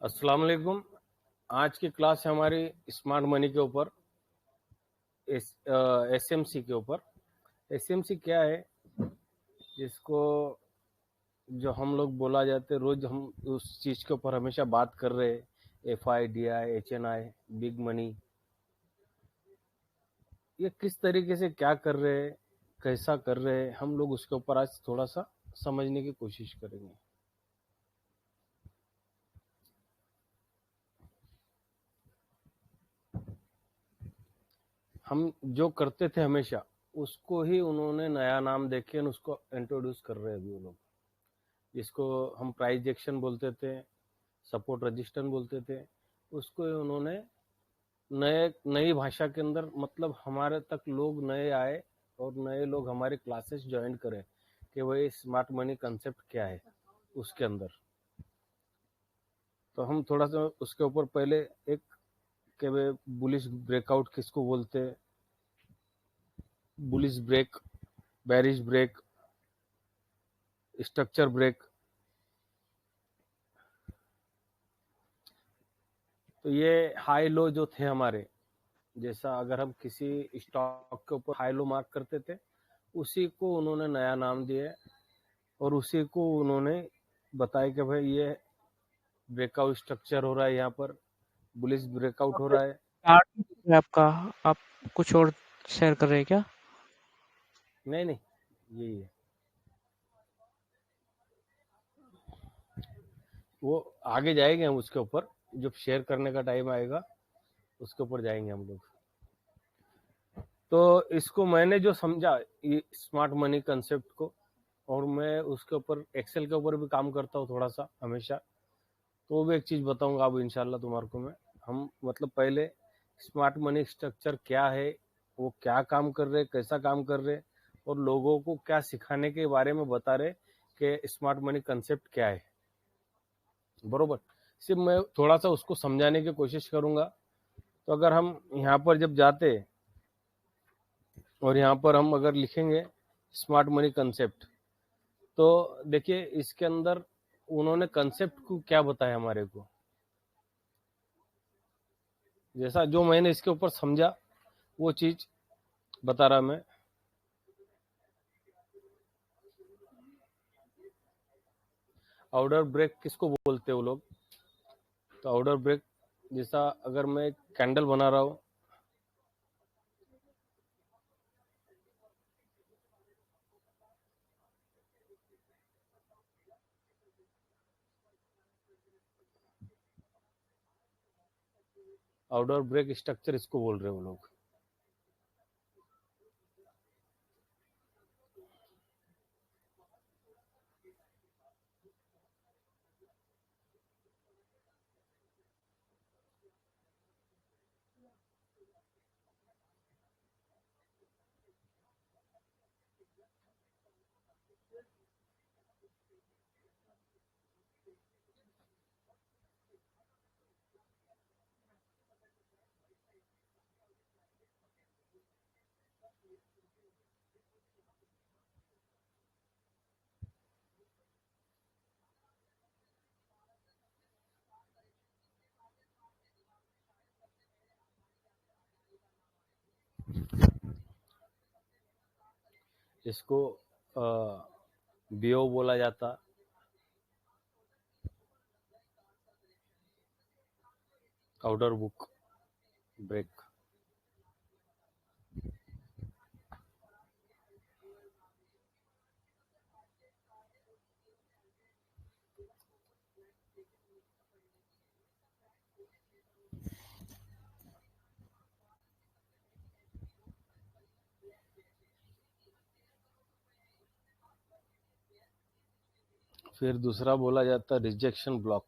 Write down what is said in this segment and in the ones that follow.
अस्सलाम वालेकुम। आज की क्लास है हमारी स्मार्ट मनी के ऊपर, एसएमसी के ऊपर। एसएमसी क्या है, जिसको जो हम लोग बोला जाते हैं, रोज हम उस चीज़ के ऊपर हमेशा बात कर रहे हैं। FI, DI, HNI, big money, ये किस तरीके से क्या कर रहे हैं, कैसा कर रहे हैं, हम लोग उसके ऊपर आज थोड़ा सा समझने की कोशिश करेंगे। हम जो करते थे हमेशा, उसको ही उन्होंने नया नाम देके उसको इंट्रोड्यूस कर रहे हैं अभी वो लोग, जिसको हम प्राइस एक्शन बोलते थे, सपोर्ट रजिस्टर बोलते थे। उसको उन्होंने नए नई भाषा के अंदर, मतलब हमारे तक लोग नए आए और नए लोग हमारे क्लासेस ज्वाइन करें कि भाई स्मार्ट मनी कंसेप्ट क्या है उसके अंदर। तो हम थोड़ा सा उसके ऊपर पहले एक कि भाई बुलिश ब्रेकआउट किसको बोलते हैं, bullish break, bearish break, structure break. तो ये हाई लो जो थे हमारे, जैसा अगर हम किसी स्टॉक के ऊपर हाई लो मार्क करते थे, उसी को उन्होंने नया नाम दिया और उसी को उन्होंने बताया कि भाई ये ब्रेकआउट स्ट्रक्चर हो रहा है, यहाँ पर बुलिश ब्रेकआउट हो रहा है। चार्ट नहीं दिख रहा है आपका। आप कुछ और शेयर कर रहे हैं क्या? नहीं नहीं, यही है। वो आगे जाएंगे हम उसके ऊपर, जब शेयर करने का टाइम आएगा उसके ऊपर जाएंगे हम लोग। तो इसको मैंने जो समझा ये स्मार्ट मनी कंसेप्ट को, और मैं उसके ऊपर एक्सेल के ऊपर भी काम करता हूँ थोड़ा सा हमेशा, तो वो भी एक चीज़ बताऊंगा अब इंशाल्लाह तुम्हारे को मैं। हम मतलब पहले स्मार्ट मनी स्ट्रक्चर क्या है, वो क्या काम कर रहे, कैसा काम कर रहे, और लोगों को क्या सिखाने के बारे में बता रहे कि स्मार्ट मनी कंसेप्ट क्या है। बरोबर, सिर्फ मैं थोड़ा सा उसको समझाने की कोशिश करूंगा। तो अगर हम यहाँ पर जब जाते और यहाँ पर हम अगर लिखेंगे स्मार्ट मनी कंसेप्ट, तो देखिए इसके अंदर उन्होंने कंसेप्ट को क्या बताया हमारे को, जैसा जो मैंने इसके ऊपर समझा वो चीज बता रहा मैं। आउटर ब्रेक किसको बोलते हैं वो लोग? तो आउटर ब्रेक, जैसा अगर मैं कैंडल बना रहा हूँ, आउटर ब्रेक स्ट्रक्चर इसको बोल रहे हैं वो लोग। इसको बीओ बोला जाता, आउटर बुक ब्रेक। फिर दूसरा बोला जाता रिजेक्शन ब्लॉक।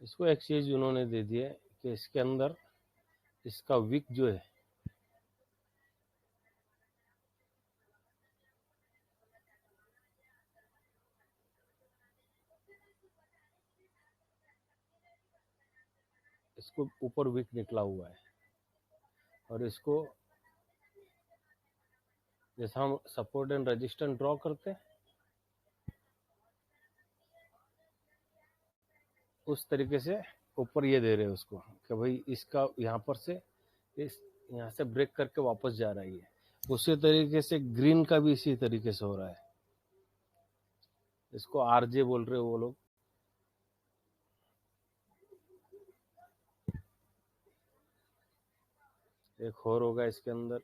इसको एक चीज उन्होंने दे दी है कि इसके अंदर इसका विक जो है इसको ऊपर विक निकला हुआ है, और इसको जैसा हम सपोर्ट एंड रेजिस्टेंस ड्रॉ करते हैं उस तरीके से ऊपर ये दे रहे हैं उसको कि भाई इसका यहाँ पर से इस यहाँ से ब्रेक करके वापस जा रहा है ये। उसी तरीके से ग्रीन का भी इसी तरीके से हो रहा है, इसको आरजे बोल रहे हो वो लोग। एक और होगा इसके अंदर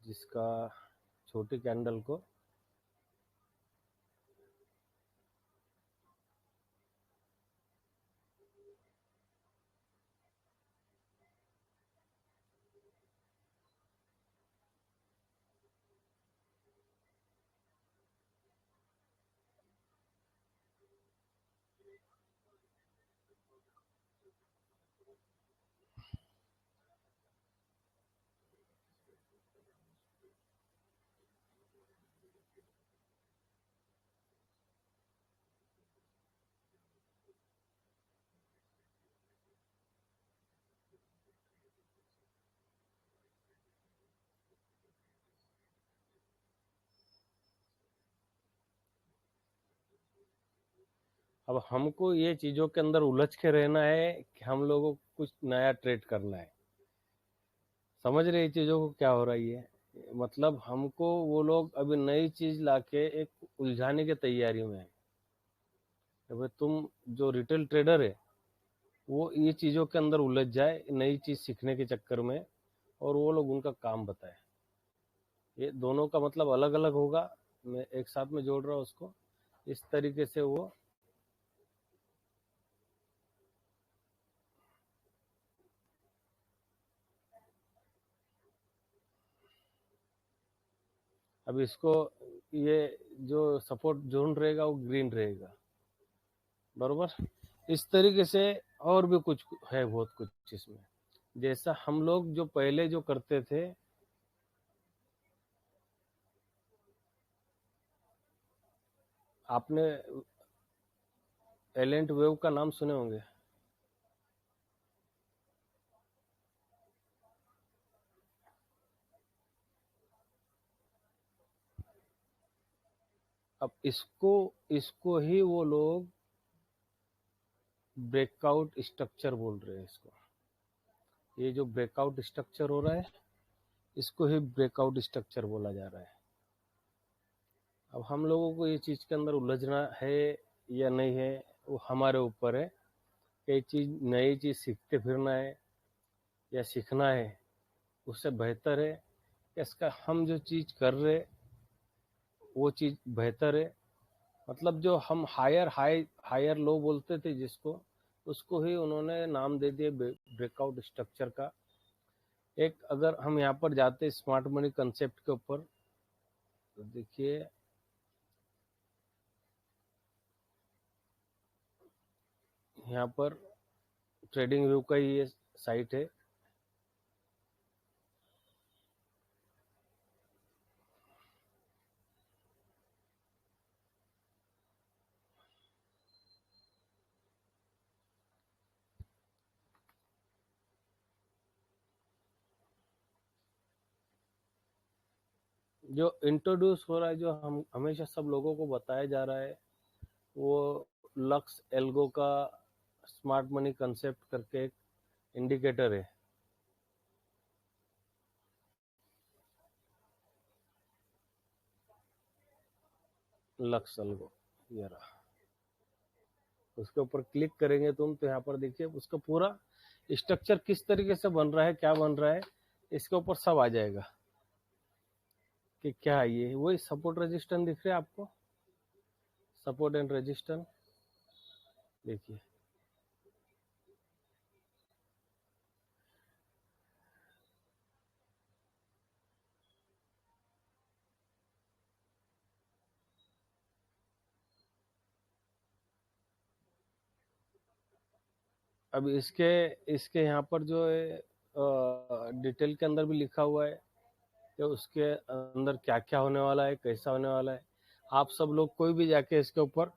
जिसका छोटी कैंडल को अब हमको ये चीजों के अंदर उलझ के रहना है कि हम लोगों को कुछ नया ट्रेड करना है। समझ रहे ये चीजों को क्या हो रहा है? मतलब हमको वो लोग अभी नई चीज लाके एक उलझाने की तैयारी में है। भाई तुम जो रिटेल ट्रेडर है वो ये चीजों के अंदर उलझ जाए नई चीज सीखने के चक्कर में, और वो लोग उनका काम बताए। ये दोनों का मतलब अलग अलग होगा, मैं एक साथ में जोड़ रहा हूँ उसको इस तरीके से। वो अब इसको ये जो सपोर्ट जोन रहेगा वो ग्रीन रहेगा, बरोबर। इस तरीके से और भी कुछ है, बहुत कुछ इसमें। जैसा हम लोग जो पहले जो करते थे, आपने एलेंट वेव का नाम सुने होंगे। अब इसको इसको ही वो लोग ब्रेकआउट स्ट्रक्चर बोल रहे हैं इसको। ये जो ब्रेकआउट स्ट्रक्चर हो रहा है इसको ही ब्रेकआउट स्ट्रक्चर बोला जा रहा है। अब हम लोगों को ये चीज के अंदर उलझना है या नहीं है वो हमारे ऊपर है। कई चीज नई चीज सीखते फिरना है या सीखना है, उससे बेहतर है कि इसका हम जो चीज कर रहे वो चीज बेहतर है। मतलब जो हम हायर लो बोलते थे जिसको, उसको ही उन्होंने नाम दे दिए ब्रेकआउट स्ट्रक्चर का। एक अगर हम यहाँ पर जाते स्मार्ट मनी कंसेप्ट के ऊपर तो देखिए यहाँ पर ट्रेडिंग व्यू का ही ये साइट है। जो इंट्रोड्यूस हो रहा है, जो हम हमेशा सब लोगों को बताया जा रहा है, वो लक्स एल्गो का स्मार्ट मनी कंसेप्ट करके एक इंडिकेटर है। लक्स एल्गो ये रहा, उसके ऊपर क्लिक करेंगे तुम तो यहाँ पर देखिए उसका पूरा स्ट्रक्चर किस तरीके से बन रहा है, क्या बन रहा है, इसके ऊपर सब आ जाएगा कि क्या है। ये वही सपोर्ट रेजिस्टेंस दिख रहे हैं आपको, सपोर्ट एंड रेजिस्टेंस देखिए। अब इसके इसके यहाँ पर जो है डिटेल के अंदर भी लिखा हुआ है कि उसके अंदर क्या क्या होने वाला है, कैसा होने वाला है। आप सब लोग कोई भी जाके इसके ऊपर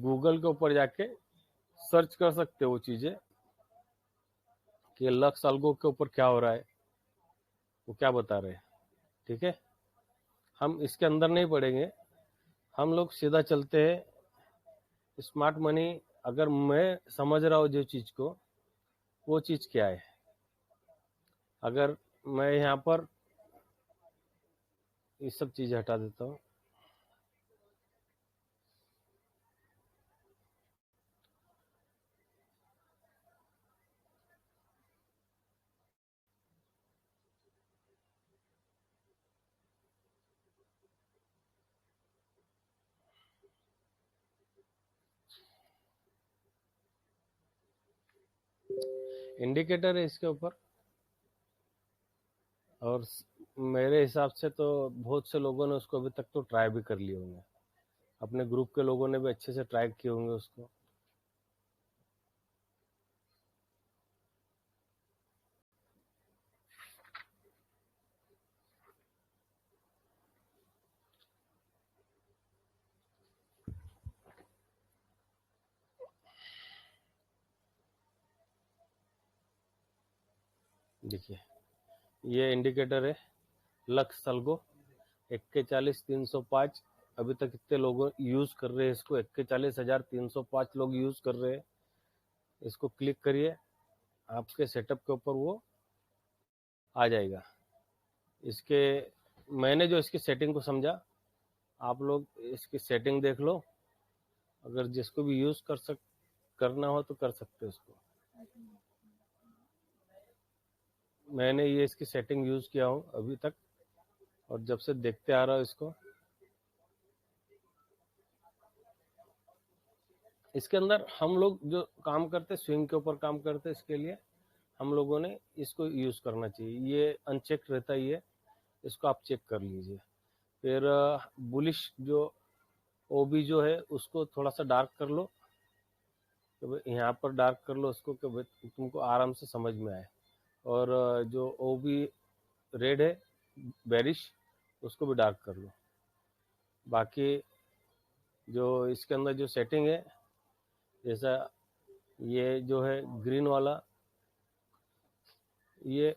गूगल के ऊपर जाके सर्च कर सकते हो वो चीज़ें कि लक्स अल्गो के ऊपर क्या हो रहा है, वो क्या बता रहे हैं। ठीक है, हम इसके अंदर नहीं पढ़ेंगे, हम लोग सीधा चलते हैं स्मार्ट मनी। अगर मैं समझ रहा हूँ जो चीज़ को, वो चीज़ क्या है। अगर मैं यहाँ पर ये सब चीज़ें हटा देता हूँ, इंडिकेटर है इसके ऊपर। और मेरे हिसाब से तो बहुत से लोगों ने उसको अभी तक तो ट्राई भी कर लिए होंगे, अपने ग्रुप के लोगों ने भी अच्छे से ट्राई किए होंगे उसको। देखिए, ये इंडिकेटर है लक्स अल्गो 41,305। अभी तक कितने लोग यूज कर रहे हैं इसको? 41,305 लोग यूज कर रहे हैं। इसको क्लिक करिए, आपके सेटअप के ऊपर वो आ जाएगा। इसके मैंने जो इसकी सेटिंग को समझा, आप लोग इसकी सेटिंग देख लो। अगर जिसको भी यूज करना हो तो कर सकते हो इसको। मैंने ये इसकी सेटिंग यूज किया हूँ अभी तक, और जब से देखते आ रहा हूँ इसको। इसके अंदर हम लोग जो काम करते, स्विंग के ऊपर काम करते, इसके लिए हम लोगों ने इसको यूज करना चाहिए। ये अनचेक रहता ही है, इसको आप चेक कर लीजिए। फिर बुलिश जो ओबी जो है उसको थोड़ा सा डार्क कर लो, तो यहाँ पर डार्क कर लो उसको कि तुमको आराम से समझ में आए। और जो ओबी रेड है बेरिश, उसको भी डार्क कर लो। बाकी जो इसके अंदर जो सेटिंग है, जैसा ये जो है ग्रीन वाला, ये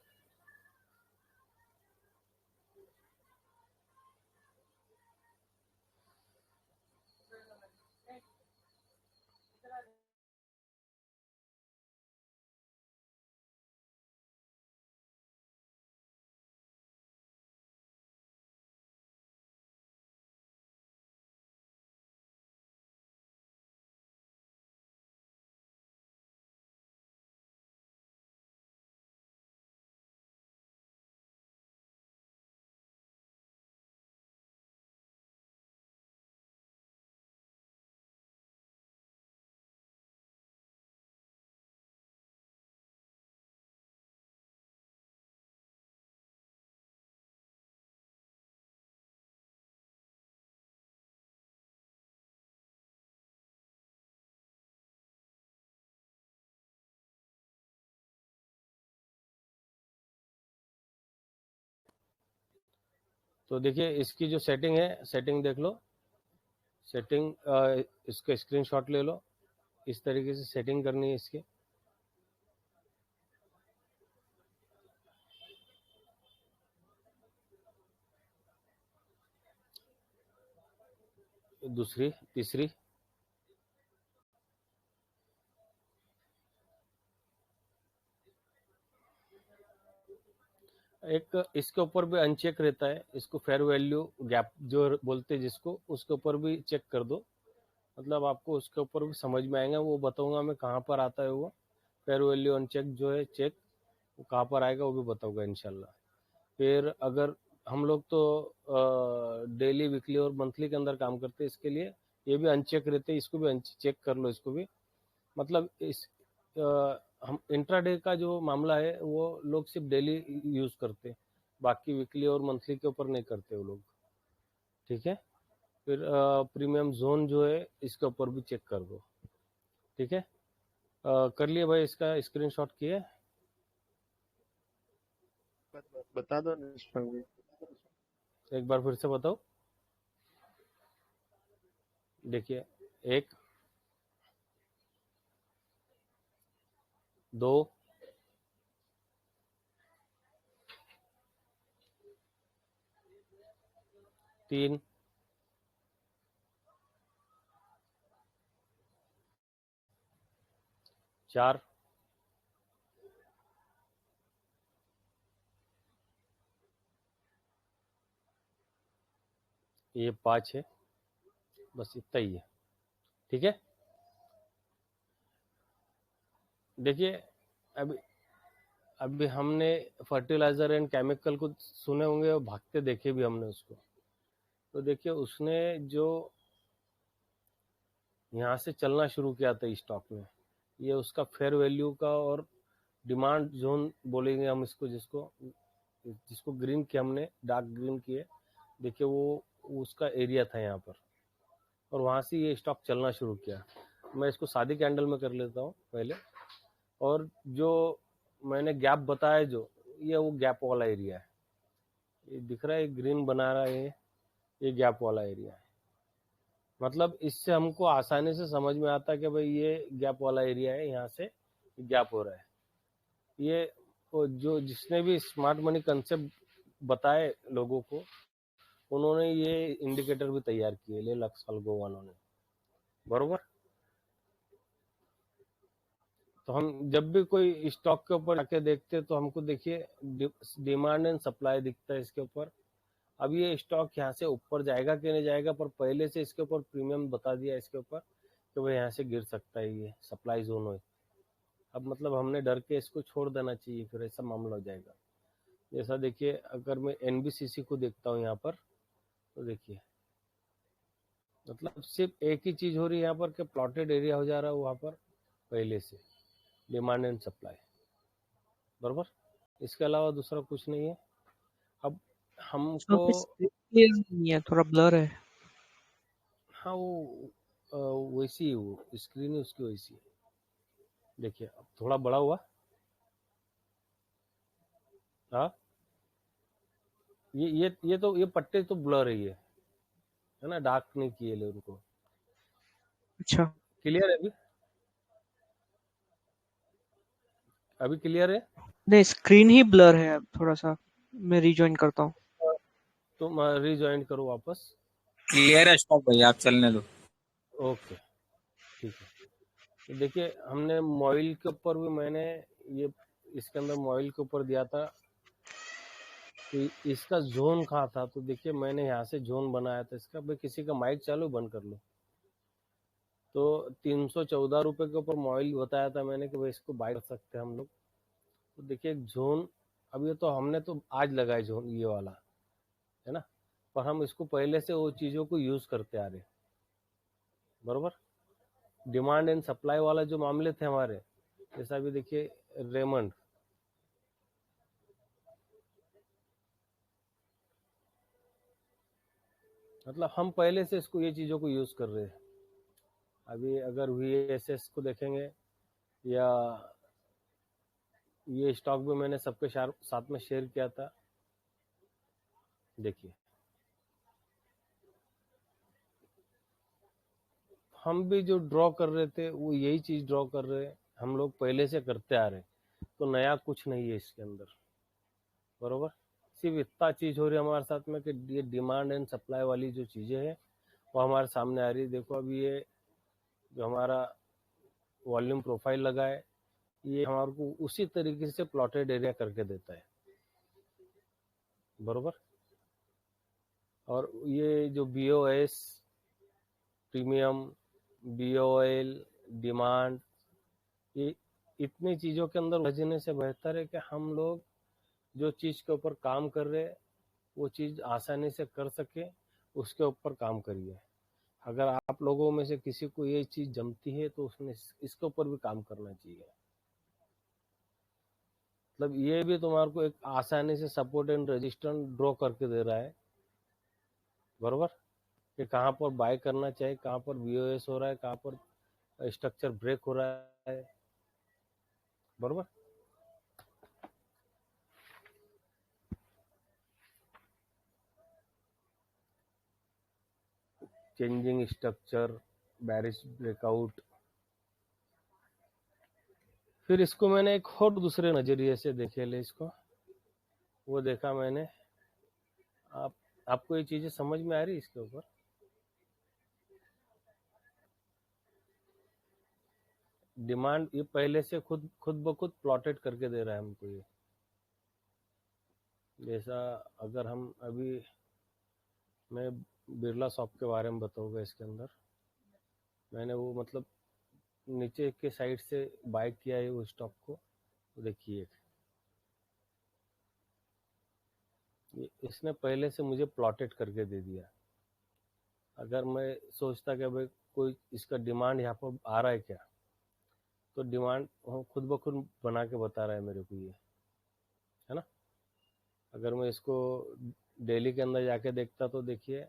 तो देखिए इसकी जो सेटिंग है, सेटिंग देख लो। सेटिंग इसका स्क्रीनशॉट ले लो। इस तरीके से सेटिंग करनी है इसकी। दूसरी, तीसरी, एक इसके ऊपर भी अनचेक रहता है, इसको फेयर वैल्यू गैप जो बोलते हैं जिसको, उसके ऊपर भी चेक कर दो। मतलब आपको उसके ऊपर भी समझ में आएगा, वो बताऊंगा मैं कहाँ पर आता है वो फेयर वैल्यू अनचेक जो है चेक, वो कहाँ पर आएगा वो भी बताऊंगा इंशाल्लाह। फिर अगर हम लोग तो डेली, वीकली और मंथली के अंदर काम करते हैं, इसके लिए ये भी अनचेक रहते हैं, इसको भी चेक कर लो इसको भी। मतलब इस हम इंट्राडे का जो मामला है वो लोग सिर्फ डेली यूज करते हैं, बाकी वीकली और मंथली के ऊपर नहीं करते वो लोग। ठीक है, फिर प्रीमियम जोन जो है इसके ऊपर भी चेक कर दो। ठीक है, कर लिए भाई, इसका स्क्रीनशॉट किए? बता दो निष्पंग जी। एक बार फिर से बताओ। देखिए, 1 2 3 4 ये 5 है, बस इतना ही है। ठीक है, देखिए अभी अभी हमने फर्टिलाइजर एंड केमिकल को सुने होंगे और भागते देखे भी हमने उसको। तो देखिए उसने जो यहाँ से चलना शुरू किया था स्टॉक में, ये उसका फेयर वैल्यू का और डिमांड जोन बोलेंगे हम इसको, जिसको जिसको ग्रीन किया हमने, डार्क ग्रीन किए। देखिए वो उसका एरिया था यहाँ पर, और वहाँ से ये स्टॉक चलना शुरू किया। मैं इसको सादी कैंडल में कर लेता हूँ पहले। और जो मैंने गैप बताया, जो ये वो गैप वाला एरिया है, ये दिख रहा है ग्रीन बना रहा है, ये गैप वाला एरिया है। मतलब इससे हमको आसानी से समझ में आता है कि भाई ये गैप वाला एरिया है, यहाँ से गैप हो रहा है। ये जो जिसने भी स्मार्ट मनी कंसेप्ट बताए लोगों को, उन्होंने ये इंडिकेटर भी तैयार किए, ले लक्सल्गो वालों ने, बरोबर। तो हम जब भी कोई स्टॉक के ऊपर जाके देखते हैं तो हमको देखिए डिमांड एंड सप्लाई दिखता है इसके ऊपर। अब ये स्टॉक यहाँ से ऊपर जाएगा कि नहीं जाएगा, पर पहले से इसके ऊपर प्रीमियम बता दिया इसके ऊपर कि भाई यहाँ से गिर सकता है, ये सप्लाई जोन हो। अब मतलब हमने डर के इसको छोड़ देना चाहिए, फिर ऐसा मामला हो जाएगा। जैसा देखिए, अगर मैं एनबीसीसी को देखता हूँ यहाँ पर, तो देखिए मतलब सिर्फ एक ही चीज हो रही है यहाँ पर कि प्लॉटेड एरिया हो जा रहा है वहाँ पर पहले से, डिमांड एंड सप्लाई, बराबर। इसके अलावा दूसरा कुछ नहीं है। अब हमको पे क्लियर नहीं है, थोड़ा ब्लर है। हाँ वो वैसी वो स्क्रीन है उसकी वैसी है। देखिए अब थोड़ा बड़ा हुआ। हाँ, ये तो ये पट्टे तो ब्लर है ना, डार्क नहीं किए ले उनको। अच्छा, क्लियर है अभी? अभी क्लियर है? नहीं स्क्रीन ही ब्लर है अब थोड़ा सा। मैं रिजॉइन करता हूँ। तो रिज्वाइन करो वापस। क्लियर है स्टॉक भाई, आप चलने दो। ओके, ठीक है। तो देखिए हमने मॉइल के ऊपर भी मैंने ये इसके अंदर मॉइल के ऊपर दिया था कि इसका जोन कहाँ था। तो देखिए मैंने यहाँ से जोन बनाया था इसका। भाई किसी का माइक चालू बंद कर लो। तो 314 रुपये के ऊपर मॉइल बताया था मैंने कि भाई इसको बाय कर सकते हैं हम लोग। तो देखिए जोन, अब ये तो हमने तो आज लगाए जोन ये वाला, है ना, पर हम इसको पहले से वो चीज़ों को यूज़ करते आ रहे, बरोबर। डिमांड एंड सप्लाई वाला जो मामले थे हमारे, जैसा भी देखिए रेमंड, मतलब हम पहले से इसको ये चीज़ों को यूज़ कर रहे हैं। अभी अगर VSS को देखेंगे, या ये स्टॉक भी मैंने सबके साथ में शेयर किया था। देखिए हम भी जो ड्रॉ कर रहे थे वो यही चीज़ ड्रॉ कर रहे हैं, हम लोग पहले से करते आ रहे हैं। तो नया कुछ नहीं है इसके अंदर, बरोबर। सिर्फ इतना चीज़ हो रही है हमारे साथ में कि ये डिमांड एंड सप्लाई वाली जो चीज़ें हैं वो हमारे सामने आ रही है। देखो अभी ये जो हमारा वॉल्यूम प्रोफाइल लगा है, ये हमारे को उसी तरीके से प्लॉटेड एरिया करके देता है, बरोबर। और ये जो BOS प्रीमियम, BOL डिमांड, ये इतनी चीज़ों के अंदर उलझने से बेहतर है कि हम लोग जो चीज़ के ऊपर काम कर रहे हैं वो चीज़ आसानी से कर सके, उसके ऊपर काम करिए। अगर आप लोगों में से किसी को ये चीज़ जमती है तो उसने इसके ऊपर भी काम करना चाहिए। मतलब ये भी तुम्हारे को एक आसानी से सपोर्ट एंड रेजिस्टेंस ड्रॉ करके दे रहा है, बरोबर, कि कहाँ पर बाय करना चाहिए, कहाँ पर BOS हो रहा है, कहाँ पर स्ट्रक्चर ब्रेक हो रहा है। बरोबर। Changing structure, बैरिश breakout. फिर इसको मैंने एक और दूसरे नजरिए से देखे ले इसको, वो देखा मैंने। आपको ये चीजें समझ में आ रही इसके ऊपर? डिमांड ये पहले से खुद ब खुद प्लॉटेड करके दे रहा है हमको ये। जैसा अगर हम अभी, मैं बिरला शॉप के बारे में बताऊंगा इसके अंदर, मैंने वो मतलब नीचे के साइड से बाय किया है वो स्टॉक को। देखिए इसने पहले से मुझे प्लॉटेड करके दे दिया। अगर मैं सोचता कि भाई कोई इसका डिमांड यहाँ पर आ रहा है क्या, तो डिमांड खुद ब खुद बना के बता रहा है मेरे को ये, है ना। अगर मैं इसको डेली के अंदर जाके देखता तो देखिए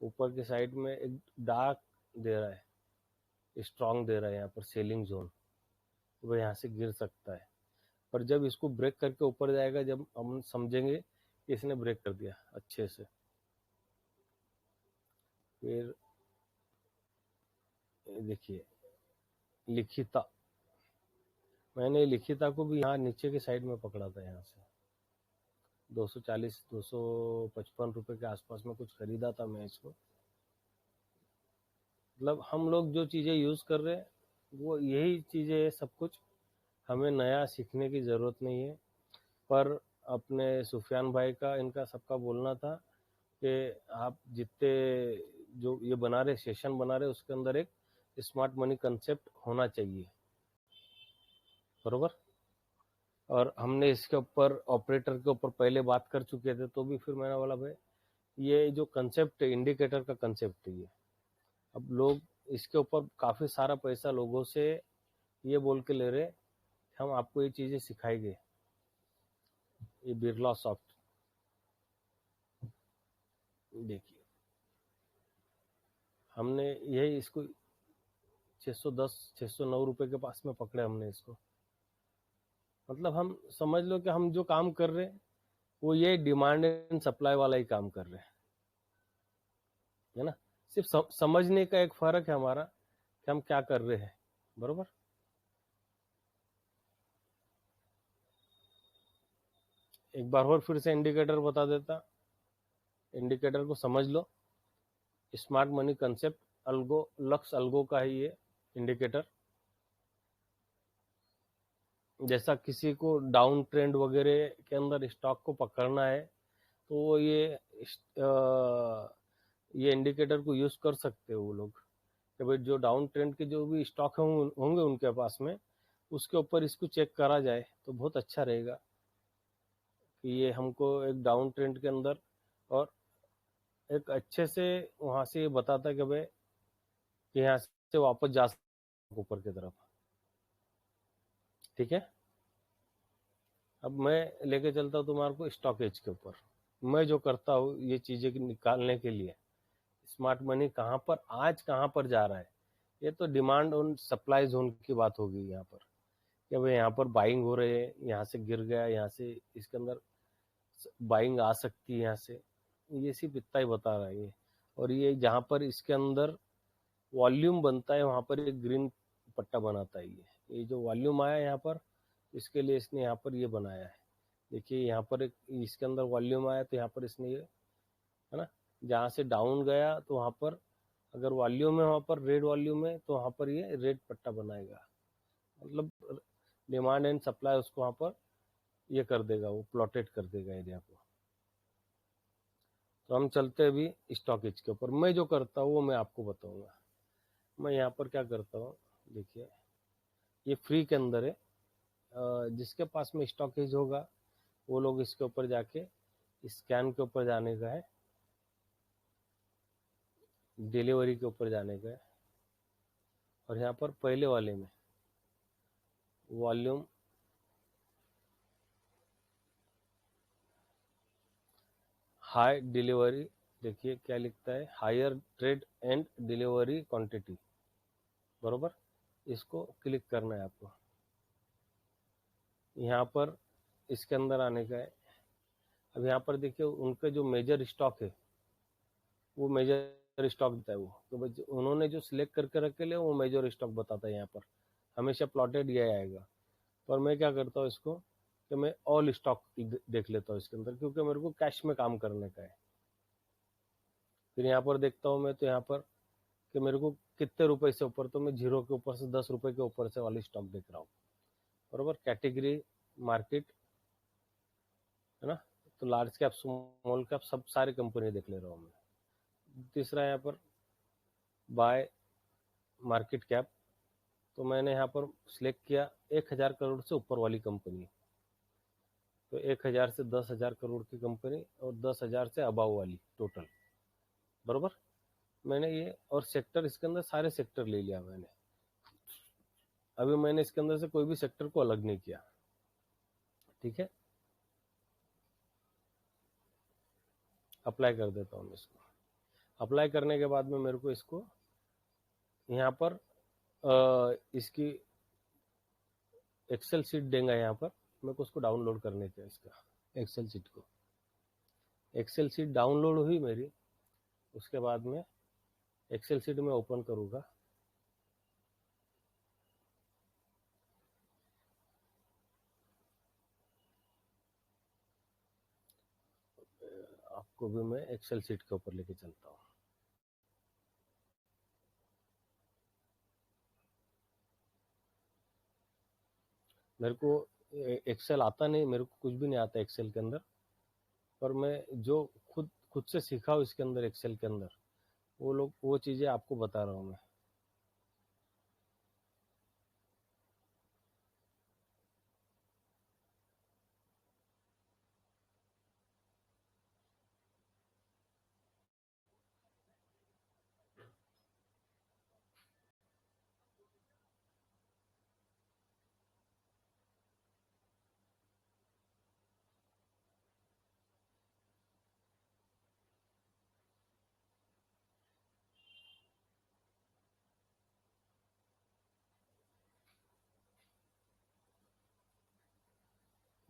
ऊपर के साइड में एक डार्क दे रहा है, स्ट्रॉन्ग दे रहा है यहाँ पर सेलिंग जोन, वो यहाँ से गिर सकता है। पर जब इसको ब्रेक करके ऊपर जाएगा, जब हम समझेंगे कि इसने ब्रेक कर दिया अच्छे से। फिर देखिए लिखिता, मैंने लिखिता को भी यहाँ नीचे के साइड में पकड़ा था, यहाँ से 240 255 रुपए के आसपास में कुछ खरीदा था मैं इसको। मतलब हम लोग जो चीज़ें यूज़ कर रहे हैं वो यही चीज़ें है सब कुछ, हमें नया सीखने की ज़रूरत नहीं है। पर अपने सुफियान भाई का, इनका सबका बोलना था कि आप जितने जो ये बना रहे सेशन बना रहे उसके अंदर एक स्मार्ट मनी कंसेप्ट होना चाहिए, बरोबर। और हमने इसके ऊपर ऑपरेटर के ऊपर पहले बात कर चुके थे, तो भी फिर मैंने बोला भाई ये जो कंसेप्ट है इंडिकेटर का कंसेप्ट है ये। अब लोग इसके ऊपर काफ़ी सारा पैसा लोगों से ये बोल के ले रहे हम आपको ये चीज़ें सिखाएंगे। ये बिरला सॉफ्ट देखिए, हमने यही इसको 610 609 रुपए के पास में पकड़े हमने इसको। मतलब हम समझ लो कि हम जो काम कर रहे हैं वो ये डिमांड एंड सप्लाई वाला ही काम कर रहे हैं, है ना। सिर्फ समझने का एक फर्क है हमारा कि हम क्या कर रहे हैं, बरोबर। एक बार और फिर से इंडिकेटर बता देता, इंडिकेटर को समझ लो। Smart money concept algo, lux algo का है ये इंडिकेटर। जैसा किसी को डाउन ट्रेंड वगैरह के अंदर स्टॉक को पकड़ना है तो वो ये इंडिकेटर को यूज कर सकते हो वो लोग कि भाई जो डाउन ट्रेंड के जो भी स्टॉक होंगे उनके पास में, उसके ऊपर इसको चेक करा जाए तो बहुत अच्छा रहेगा कि ये हमको एक डाउन ट्रेंड के अंदर और एक अच्छे से वहां से ये बताता कि भाई कि यहाँ से वापस जा सकते ऊपर की तरफ, ठीक है। अब मैं लेके चलता हूँ तुम्हारे को स्टॉक एज के ऊपर। मैं जो करता हूँ ये चीज़ें निकालने के लिए, स्मार्ट मनी कहाँ पर आज कहाँ पर जा रहा है, ये तो डिमांड और सप्लाई जोन की बात होगी यहाँ पर कि भाई यहाँ पर बाइंग हो रहे हैं, यहाँ से गिर गया, यहाँ से इसके अंदर बाइंग आ सकती है यहाँ से, ये सिर्फ इतना ही बता रहा है ये। और ये जहाँ पर इसके अंदर वॉल्यूम बनता है वहाँ पर एक ग्रीन पट्टा बनाता है ये जो वॉल्यूम आया यहाँ पर, इसके लिए इसने यहाँ पर ये बनाया है। देखिए यहाँ पर एक इसके अंदर वॉल्यूम आया तो यहाँ पर इसने ये, है ना, जहाँ से डाउन गया तो वहाँ पर अगर वॉल्यूम है वहाँ पर रेड वॉल्यूम है तो वहाँ पर ये रेड पट्टा बनाएगा। मतलब डिमांड एंड सप्लाई उसको वहाँ पर ये कर देगा, वो प्लॉटेड कर देगा एरिया को। तो हम चलते हैं अभी स्टॉकेज के ऊपर। मैं जो करता हूँ वो मैं आपको बताऊंगा। मैं यहाँ पर क्या करता हूँ, देखिए ये फ्री के अंदर है, जिसके पास में स्टॉकेज होगा वो लोग इसके ऊपर जाके स्कैन के ऊपर जाने का है, डिलीवरी के ऊपर जाने का है। और यहाँ पर पहले वाले में वॉल्यूम हाई डिलीवरी, देखिए क्या लिखता है, higher trade and delivery quantity, बरोबर। इसको क्लिक करना है आपको। यहाँ पर इसके अंदर आने का है। अब यहाँ पर देखिए उनके जो मेजर स्टॉक है वो मेजर स्टॉक देता है वो, तो भाई उन्होंने जो सिलेक्ट करके रखे लिए वो मेजर स्टॉक बताता है। यहाँ पर हमेशा प्लॉटेड ये आएगा। पर मैं क्या करता हूँ इसको कि मैं ऑल स्टॉक देख लेता हूँ इसके अंदर, क्योंकि मेरे को कैश में काम करने का है। फिर यहाँ पर देखता हूँ मैं, तो यहाँ पर कि मेरे को कितने रुपए से ऊपर, तो मैं 0 के ऊपर से 10 रुपए के ऊपर से वाली स्टॉक देख रहा हूँ, बरोबर। कैटेगरी मार्केट है ना, तो लार्ज कैप स्मॉल कैप सब सारी कंपनी देख ले रहा हूँ मैं। तीसरा यहाँ पर बाय मार्केट कैप, तो मैंने यहाँ पर सिलेक्ट किया 1000 करोड़ से ऊपर वाली कंपनी, तो 1000 से 10,000 करोड़ की कंपनी और 10,000 से अबाव वाली टोटल, बरोबर। मैंने ये और सेक्टर इसके अंदर सारे सेक्टर ले लिया मैंने। अभी मैंने इसके अंदर से कोई भी सेक्टर को अलग नहीं किया, ठीक है। अप्लाई कर देता हूँ इसको। अप्लाई करने के बाद में मेरे को इसको यहाँ पर इसकी एक्सेल शीट देंगे। यहाँ पर मेरे को उसको डाउनलोड करने का, इसका एक्सेल शीट को। एक्सेल शीट डाउनलोड हुई मेरी, उसके बाद में एक्सेल शीट में ओपन करूँगा। आपको भी मैं एक्सेल शीट के ऊपर लेके चलता हूँ। मेरे को एक्सेल आता नहीं, मेरे को कुछ भी नहीं आता एक्सेल के अंदर, पर मैं जो खुद से सीखा हूँ इसके अंदर एक्सेल के अंदर, वो चीज़ें आपको बता रहा हूँ मैं।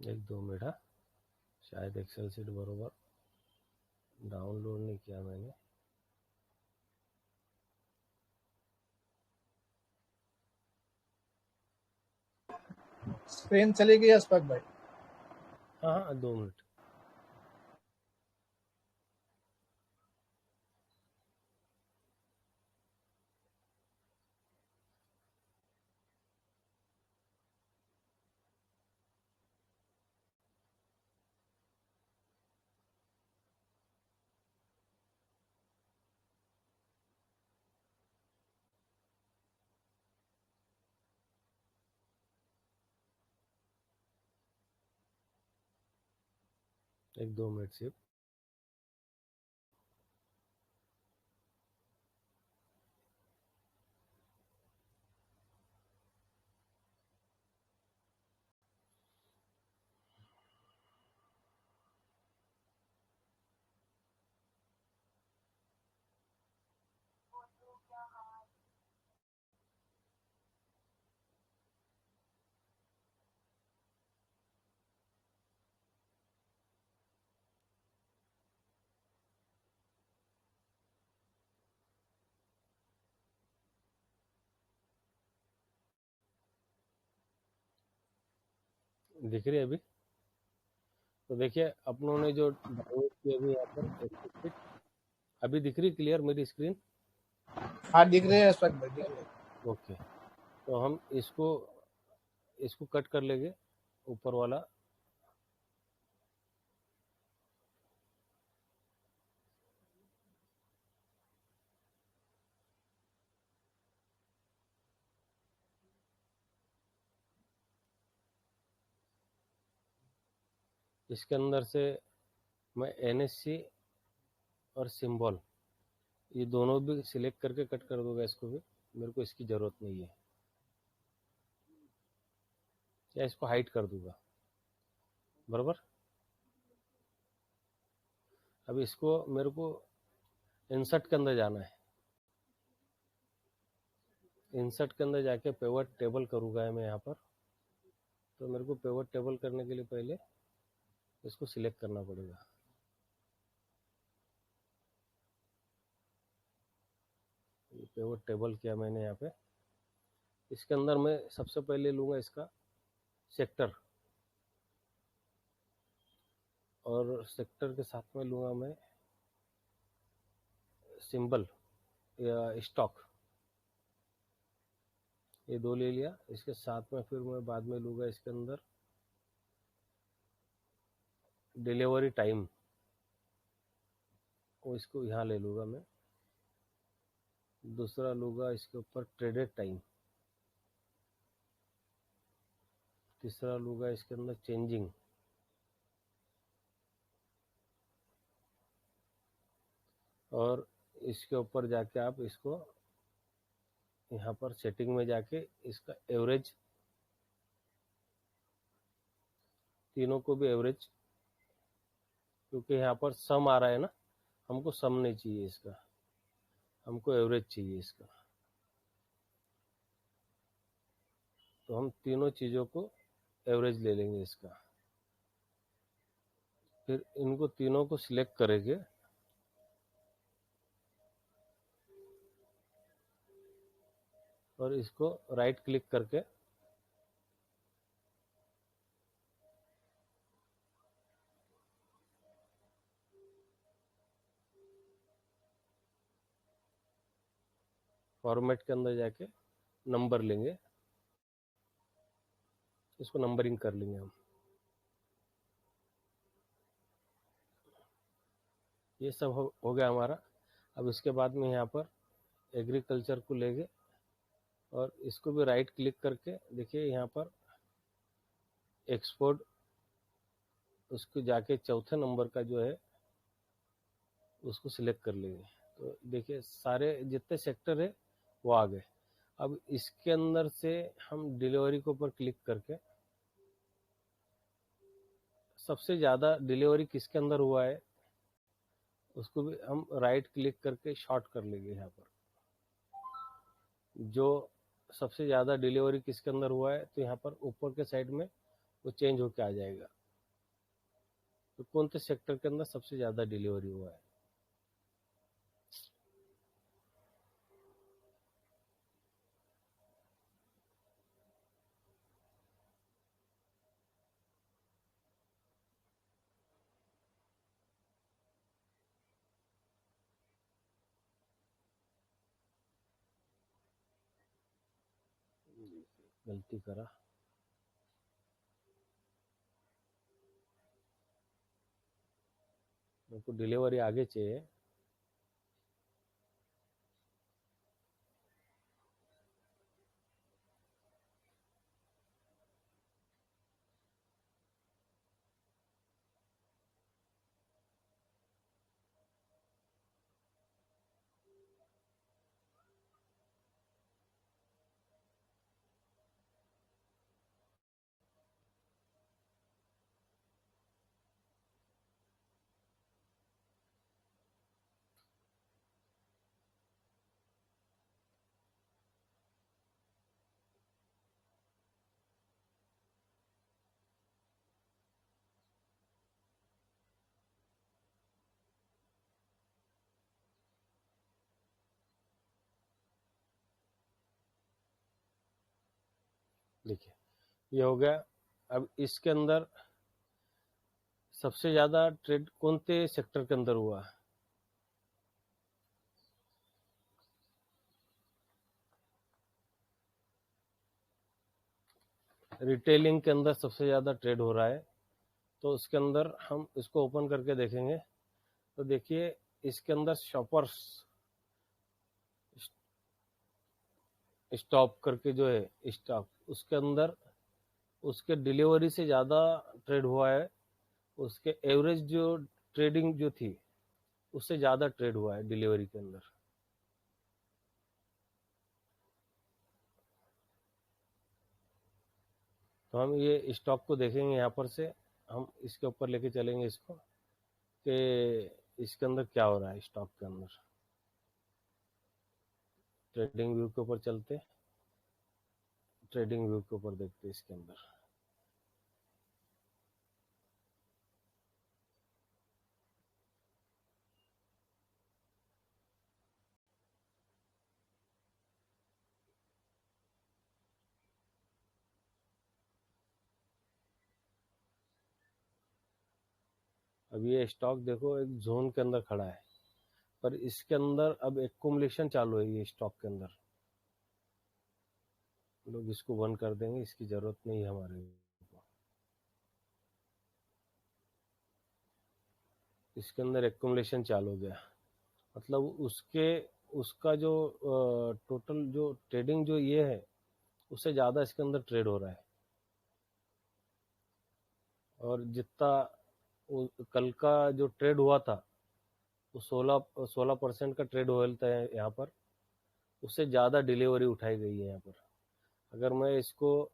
एक दो मिनट, हाँ। शायद एक्सेल शीट बरोबर डाउनलोड नहीं किया मैंने। स्क्रीन चली गई अशफाक भाई? हाँ हाँ, 2 मिनट। एक 2 मिनट सिर्फ। दिख रही है अभी? तो देखिए अपनों ने जो डाउनलोड किया अभी यहाँ पर एक्सेल शीट, अभी दिख रही क्लियर मेरी स्क्रीन? हाँ दिख रहे हैं अशफाक भाई, दिख रहे हैं। ओके, तो हम इसको कट कर लेंगे ऊपर वाला। इसके अंदर से मैं एनएससी और सिंबल ये दोनों भी सिलेक्ट करके कट कर दूंगा इसको भी, मेरे को इसकी ज़रूरत नहीं है, या इसको हाइड कर दूंगा, बराबर। अब इसको मेरे को इंसर्ट के अंदर जाना है। इंसर्ट के अंदर जाके पिवट टेबल करूँगा मैं यहाँ पर, तो मेरे को पिवट टेबल करने के लिए पहले इसको सिलेक्ट करना पड़ेगा। पिवट टेबल किया मैंने यहाँ पे। इसके अंदर मैं सबसे पहले लूँगा इसका सेक्टर, और सेक्टर के साथ में लूँगा मैं सिंबल या स्टॉक, ये दो ले लिया। इसके साथ में फिर मैं बाद में लूँगा इसके अंदर डिलीवरी टाइम, वो इसको यहाँ ले लूँगा मैं। दूसरा लूँगा इसके ऊपर ट्रेडेड टाइम। तीसरा लूँगा इसके अंदर चेंजिंग। और इसके ऊपर जाके आप इसको यहाँ पर सेटिंग में जाके इसका एवरेज, तीनों को भी एवरेज, क्योंकि यहाँ पर सम आ रहा है ना, हमको सम नहीं चाहिए इसका, हमको एवरेज चाहिए इसका। तो हम तीनों चीज़ों को एवरेज ले लेंगे इसका। फिर इनको तीनों को सिलेक्ट करेंगे और इसको राइट क्लिक करके फॉर्मेट के अंदर जाके नंबर लेंगे, इसको नंबरिंग कर लेंगे हम। ये सब हो गया हमारा। अब इसके बाद में यहाँ पर एग्रीकल्चर को लेंगे और इसको भी राइट क्लिक करके देखिए यहाँ पर एक्सपोर्ट, उसको जाके चौथे नंबर का जो है उसको सिलेक्ट कर लेंगे। तो देखिए सारे जितने सेक्टर है वो आ गए। अब इसके अंदर से हम डिलीवरी के ऊपर क्लिक करके सबसे ज़्यादा डिलीवरी किसके अंदर हुआ है उसको भी हम राइट क्लिक करके शॉर्ट कर लेंगे। यहाँ पर जो सबसे ज़्यादा डिलीवरी किसके अंदर हुआ है तो यहाँ पर ऊपर के साइड में वो चेंज होके आ जाएगा, तो कौन से सेक्टर के अंदर सबसे ज़्यादा डिलीवरी हुआ है। गलती करा, मेरे को डिलीवरी आगे चाहिए। देखिए ये हो गया। अब इसके अंदर सबसे ज़्यादा ट्रेड कौन से सेक्टर के अंदर हुआ, रिटेलिंग के अंदर सबसे ज़्यादा ट्रेड हो रहा है। तो उसके अंदर हम इसको ओपन करके देखेंगे तो देखिए इसके अंदर शॉपर्स स्टॉप करके जो है स्टॉक, उसके अंदर उसके डिलीवरी से ज़्यादा ट्रेड हुआ है, उसके एवरेज जो ट्रेडिंग जो थी उससे ज़्यादा ट्रेड हुआ है डिलीवरी के अंदर। तो हम ये स्टॉक को देखेंगे, यहाँ पर से हम इसके ऊपर लेके चलेंगे इसको कि इसके अंदर क्या हो रहा है। स्टॉक के अंदर ट्रेडिंग व्यू के ऊपर चलते, ट्रेडिंग व्यू के ऊपर देखते इसके अंदर अब ये स्टॉक देखो एक जोन के अंदर खड़ा है, पर इसके अंदर अब एक्युमुलेशन चालू है ये स्टॉक के अंदर। लोग इसको बंद कर देंगे, इसकी जरूरत नहीं है हमारे को। इसके अंदर एक्युमुलेशन चालू हो गया, मतलब उसका जो टोटल जो ट्रेडिंग जो ये है उससे ज़्यादा इसके अंदर ट्रेड हो रहा है। और जितना कल का जो ट्रेड हुआ था वो 16% का ट्रेड हुआ था यहाँ पर, उससे ज़्यादा डिलीवरी उठाई गई है यहाँ पर। अगर मैं इसको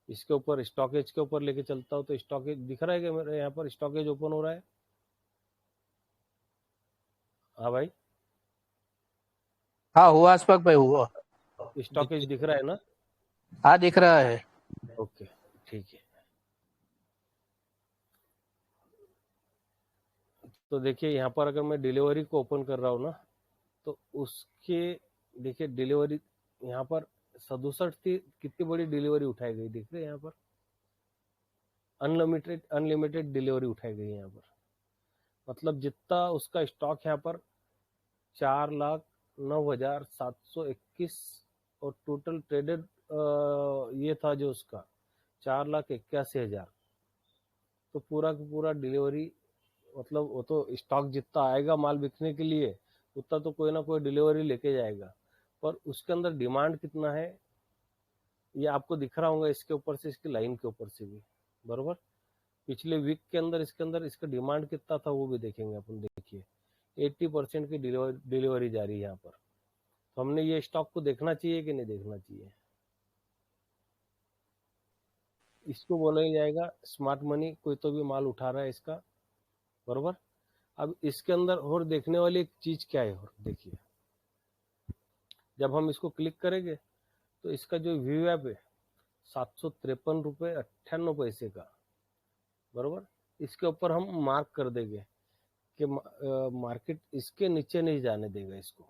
इसके ऊपर स्टॉकेज के ऊपर लेके चलता हूँ तो स्टॉकेज दिख रहा है कि मेरे यहाँ पर स्टॉकेज ओपन हो रहा है। हाँ भाई, हाँ हुआ अस्पक भाई, हुआ। स्टॉकेज दिख रहा है ना? हाँ दिख रहा है। ओके, ठीक है। तो देखिए यहाँ पर अगर मैं डिलीवरी को ओपन कर रहा हूँ ना, तो उसके देखिए डिलीवरी यहाँ पर 67 थी, कितनी बड़ी डिलीवरी उठाई गई दिख रही है यहाँ पर। अनलिमिटेड डिलीवरी उठाई गई है यहाँ पर। मतलब जितना उसका स्टॉक यहाँ पर 4,09,721 और टोटल ट्रेडेड ये था जो उसका 4,81,000। तो पूरा का पूरा डिलीवरी, मतलब वो तो स्टॉक जितना आएगा माल बिकने के लिए उतना तो कोई ना कोई डिलीवरी लेके जाएगा, पर उसके अंदर डिमांड कितना है ये आपको दिख रहा होगा इसके ऊपर से, इसकी लाइन के ऊपर से भी बरोबर। पिछले वीक के अंदर इसका डिमांड कितना था वो भी देखेंगे अपन। देखिए 80% की डिलीवरी जा रही है यहाँ पर। तो हमने ये स्टॉक को देखना चाहिए कि नहीं देखना चाहिए? इसको बोला जाएगा स्मार्ट मनी, कोई तो भी माल उठा रहा है इसका, बरोबर। अब इसके अंदर और देखने वाली एक चीज क्या है, और देखिए जब हम इसको क्लिक करेंगे तो इसका जो व्यू ऐप है 753 रुपये 98 पैसे का, बरोबर। इसके ऊपर हम मार्क कर देंगे कि मार्केट इसके नीचे नहीं जाने देगा इसको।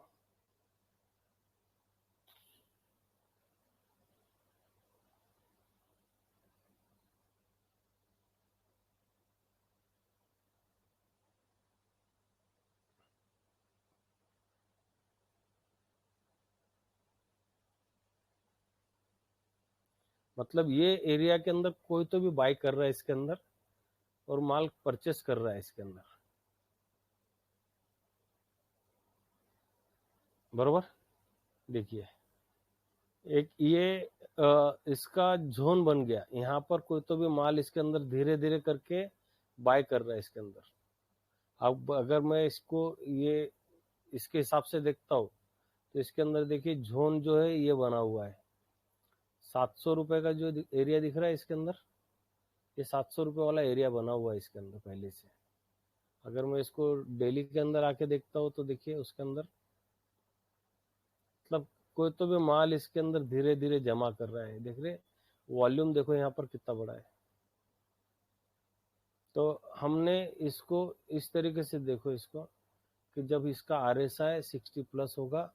मतलब ये एरिया के अंदर कोई तो भी बाय कर रहा है इसके अंदर और माल परचेस कर रहा है इसके अंदर, बरोबर। देखिए एक ये इसका जोन बन गया, यहाँ पर कोई तो भी माल इसके अंदर धीरे धीरे करके बाय कर रहा है इसके अंदर। अब अगर मैं इसको ये इसके हिसाब से देखता हूँ तो इसके अंदर देखिए जोन जो है ये बना हुआ है 700 रुपये का जो एरिया दिख रहा है इसके अंदर, ये 700 रुपये वाला एरिया बना हुआ है इसके अंदर पहले से। अगर मैं इसको डेली के अंदर आके देखता हूँ तो देखिए उसके अंदर मतलब कोई तो भी माल इसके अंदर धीरे धीरे जमा कर रहा है। देख रहे वॉल्यूम देखो यहाँ पर कितना बड़ा है। तो हमने इसको इस तरीके से देखो इसको कि जब इसका RSI 60+ होगा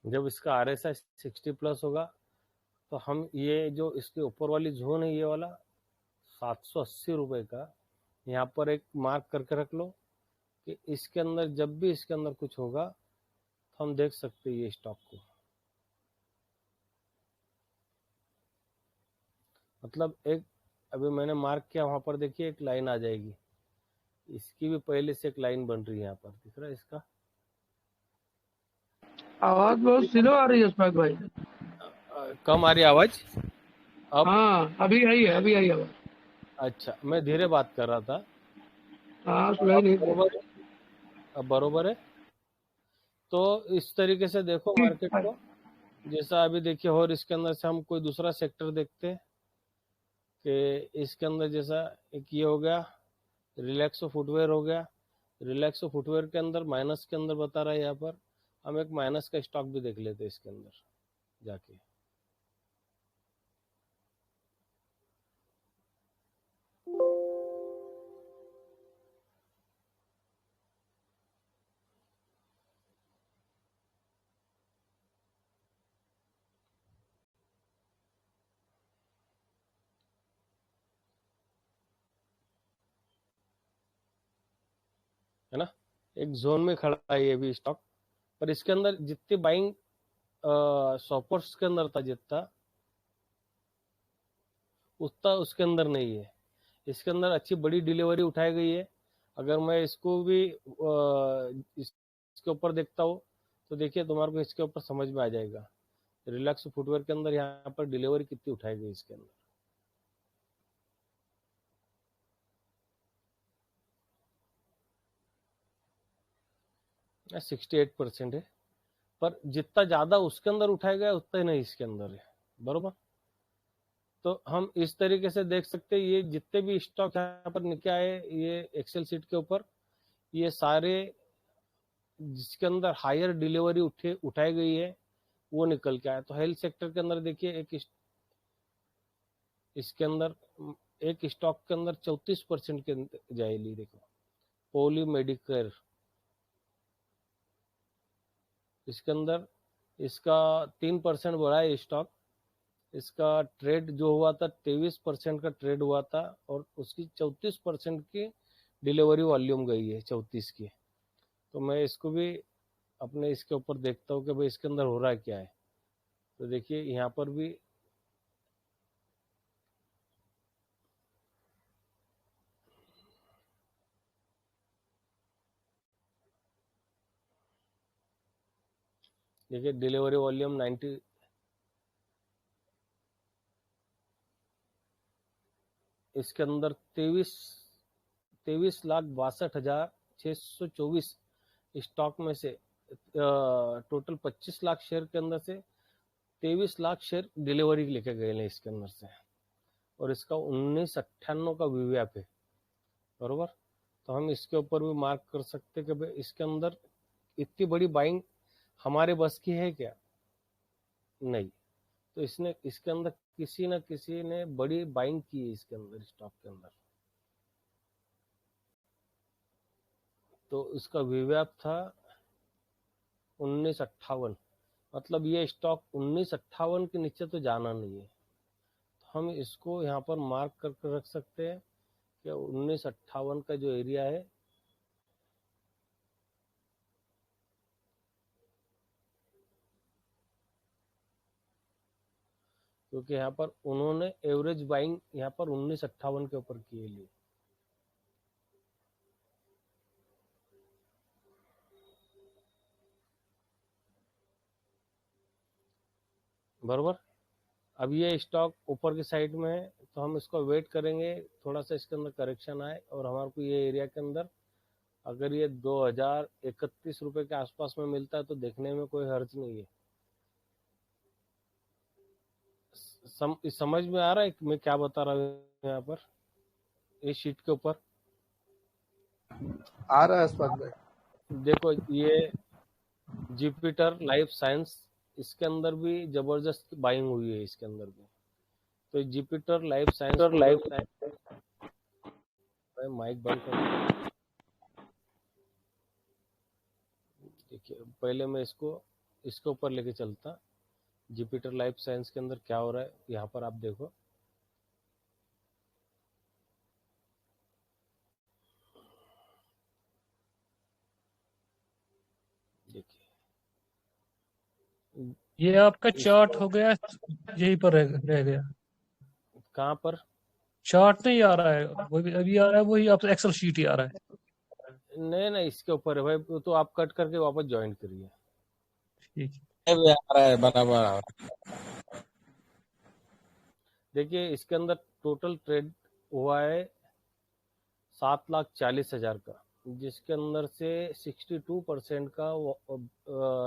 जब इसका RSI 60+ होगा तो हम ये जो इसके ऊपर वाली जोन है ये वाला 780 रुपये का यहाँ पर एक मार्क करके रख लो कि इसके अंदर जब भी इसके अंदर कुछ होगा तो हम देख सकते हैं ये स्टॉक को। मतलब एक अभी मैंने मार्क किया वहां पर, देखिए एक लाइन आ जाएगी, इसकी भी पहले से एक लाइन बन रही है, यहाँ पर दिख रहा है इसका। आवाज बहुत स्लो आ रही है उस्मान भाई। कम आ रही है आवाज अब? हाँ अभी आई है, अभी आई आवाज। अच्छा, मैं धीरे बात कर रहा था। हाँ सुनाई अब नहीं बरोबर है? अब बरोबर है। तो इस तरीके से देखो मार्केट दे। को, जैसा अभी देखिए, और इसके अंदर से हम कोई दूसरा सेक्टर देखते हैं कि इसके अंदर जैसा एक ये हो गया, रिलैक्सो फुटवेयर हो गया। रिलैक्सो फुटवेयर के अंदर माइनस के अंदर बता रहा है, यहाँ पर हम एक माइनस का स्टॉक भी देख लेते हैं इसके अंदर जाके। है ना, एक जोन में खड़ा है ये भी स्टॉक, पर इसके अंदर जितनी बाइंग सॉपर्स के अंदर था जितना, उतना उसके अंदर नहीं है। इसके अंदर अच्छी बड़ी डिलीवरी उठाई गई है। अगर मैं इसको भी इसके ऊपर देखता हूँ तो देखिए तुम्हारे को इसके ऊपर समझ में आ जाएगा रिलैक्स फुटवेयर के अंदर यहाँ पर डिलीवरी कितनी उठाई गई इसके अंदर। 68% है, पर जितना ज्यादा उसके अंदर उठाया गया उतना ही नहीं इसके अंदर है, बरोबर। तो हम इस तरीके से देख सकते हैं ये जितने भी स्टॉक यहाँ पर निकले आए ये एक्सेल सीट के ऊपर, ये सारे जिसके अंदर हायर डिलीवरी उठाई गई है वो निकल के आया। तो हेल्थ सेक्टर के अंदर देखिए एक इसके अंदर एक स्टॉक के अंदर 34% के जाएगी, देखो पोली मेडिकेयर, इसके अंदर इसका 3% बढ़ा है स्टॉक। इसका ट्रेड जो हुआ था 23% का ट्रेड हुआ था और उसकी 34% की डिलीवरी वॉल्यूम गई है, 34 की। तो मैं इसको भी अपने इसके ऊपर देखता हूँ कि भाई इसके अंदर हो रहा है क्या है। तो देखिए यहाँ पर भी देखिए डिलीवरी वॉल्यूम 90, इसके अंदर 23,62,624 स्टॉक में से टोटल 25 लाख शेयर के अंदर से 23 लाख शेयर डिलीवरी लेके गए हैं इसके अंदर से, और इसका 1998 का वीवीआईपी है, बरोबर। तो हम इसके ऊपर भी मार्क कर सकते कि भाई इसके अंदर इतनी बड़ी बाइंग हमारे बस की है क्या? नहीं। तो इसने इसके अंदर किसी न किसी ने बड़ी बाइंग की है इसके अंदर, स्टॉक के अंदर। तो इसका वीवीआईपी था 1958, मतलब ये स्टॉक 1958 के नीचे तो जाना नहीं है। तो हम इसको यहाँ पर मार्क करके रख सकते हैं कि 1958 का जो एरिया है क्योंकि यहाँ पर उन्होंने एवरेज बाइंग यहाँ पर 1958 के ऊपर किए लिए, बरोबर। अब ये स्टॉक ऊपर की साइड में है तो हम इसको वेट करेंगे थोड़ा सा इसके अंदर करेक्शन आए, और हमारे को ये एरिया के अंदर अगर ये 2031 रुपए के आसपास में मिलता है तो देखने में कोई हर्ज नहीं है। समझ में आ रहा है मैं क्या बता रहा हूँ यहाँ पर इस शीट के ऊपर? आ रहा है उस्मान भाई। देखो ये जुपिटर लाइफ साइंस, इसके अंदर भी जबरदस्त बाइंग हुई है इसके अंदर भी। तो जुपिटर लाइफ साइंस माइक बंद कर, देखिए पहले मैं इसको इसके ऊपर लेके चलता। जुपिटर लाइफ साइंस के अंदर क्या हो रहा है यहाँ पर आप देखो, ये आपका चार्ट इसको हो गया, यहीं पर रह गया। कहाँ पर? चार्ट नहीं आ रहा है, वो अभी आ रहा है, वही आप एक्सेल शीट ही आ रहा है। नहीं नहीं, इसके ऊपर है भाई, तो आप कट करके वापस ज्वाइन करिए। ठीक है। आ रहा है बराबर आ रहा है। देखिए इसके अंदर टोटल ट्रेड हुआ है 7,40,000 का, जिसके अंदर से 62% का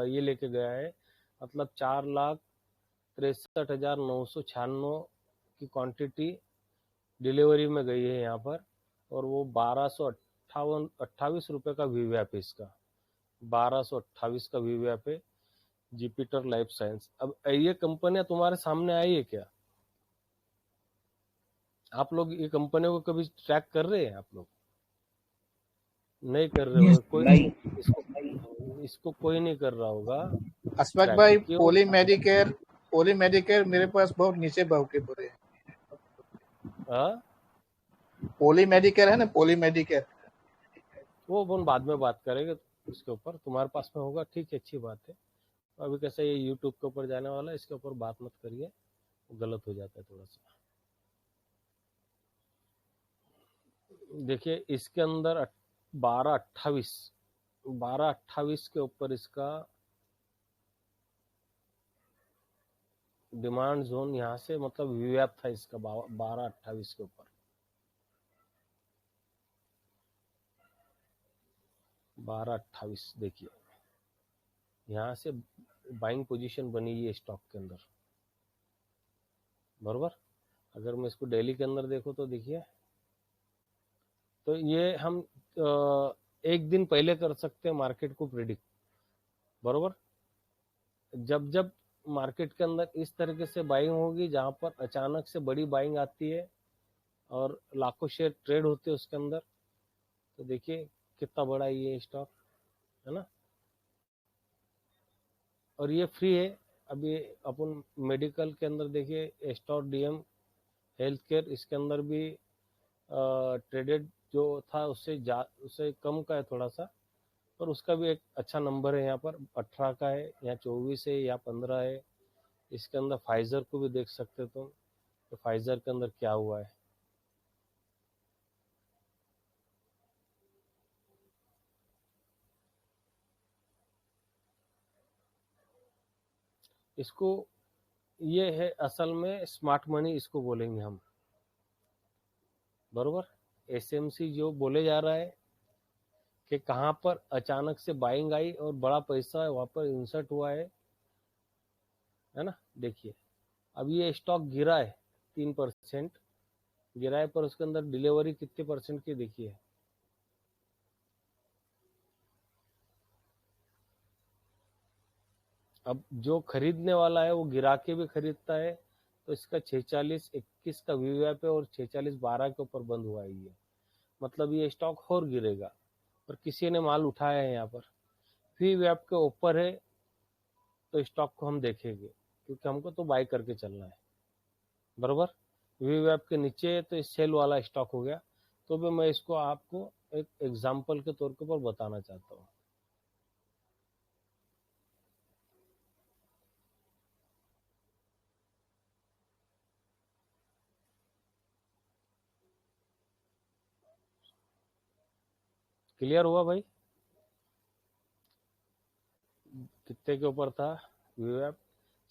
ये लेके गया है, मतलब 4,63,996 की क्वांटिटी डिलीवरी में गई है यहाँ पर, और वो 1228 रुपये का वीवैप है इसका, 1228 का वीवैप है जुपिटर लाइफ साइंस। अब ये कंपनियां तुम्हारे सामने आई है क्या? आप लोग ये कंपनियों को कभी ट्रैक कर रहे हैं? आप लोग नहीं कर रहे होंगे, कोई नहीं इसको कोई नहीं कर रहा होगा अशफाक ट्रैक। भाई, क्यों? पोली मेडिकेयर मेरे पास बहुत नीचे भाव के पड़े हैं। हाँ, पोली मेडिकेयर है ना, पोली मेडिकेयर। वो अपन बाद में बात करेंगे इसके ऊपर, तुम्हारे पास में होगा, ठीक है, अच्छी बात है। अभी कैसे ये यूट्यूब के ऊपर जाने वाला है, इसके ऊपर बात मत करिए, गलत हो जाता है थोड़ा सा। देखिए इसके अंदर 12,28 के ऊपर इसका डिमांड जोन, यहाँ से मतलब वीवैप था इसका 12,28 के ऊपर, 12,28। देखिए यहाँ से बाइंग पोजीशन बनी है स्टॉक के अंदर, बरोबर। अगर मैं इसको डेली के अंदर देखो तो देखिए, तो ये हम एक दिन पहले कर सकते हैं मार्केट को प्रिडिक्ट, बरोबर। जब जब मार्केट के अंदर इस तरीके से बाइंग होगी जहां पर अचानक से बड़ी बाइंग आती है और लाखों शेयर ट्रेड होते हैं उसके अंदर, तो देखिए कितना बड़ा ये स्टॉक है ना, और ये फ्री है। अभी अपन मेडिकल के अंदर देखिए स्टॉक डीएम हेल्थ केयर, इसके अंदर भी ट्रेडेड जो था उससे कम का है थोड़ा सा, पर उसका भी एक अच्छा नंबर है, यहाँ पर 18 का है, यहाँ 24 है, या 15 है। इसके अंदर फाइजर को भी देख सकते हो तुम, तो फाइजर के अंदर क्या हुआ है। इसको ये है असल में स्मार्ट मनी इसको बोलेंगे हम, बरोबर। एसएमसी जो बोले जा रहा है कि कहाँ पर अचानक से बाइंग आई और बड़ा पैसा वहां पर इंसर्ट हुआ है ना। देखिए अब ये स्टॉक गिरा है, 3% गिरा है, पर उसके अंदर डिलीवरी कितने परसेंट की देखिए। अब जो खरीदने वाला है वो गिरा के भी खरीदता है, तो इसका 46.21 का वीवैप है और 46.12 के ऊपर बंद हुआ है ये, मतलब ये स्टॉक और गिरेगा, पर किसी ने माल उठाया है यहाँ पर। वीवैप के ऊपर है तो स्टॉक को हम देखेंगे, क्योंकि हमको तो बाय करके चलना है, बरोबर। वीवैप के नीचे है तो इस सेल वाला स्टॉक हो गया, तो भी मैं इसको आपको एक एग्जाम्पल के तौर के ऊपर बताना चाहता हूँ। क्लियर हुआ भाई? कितने के ऊपर था वीवैप?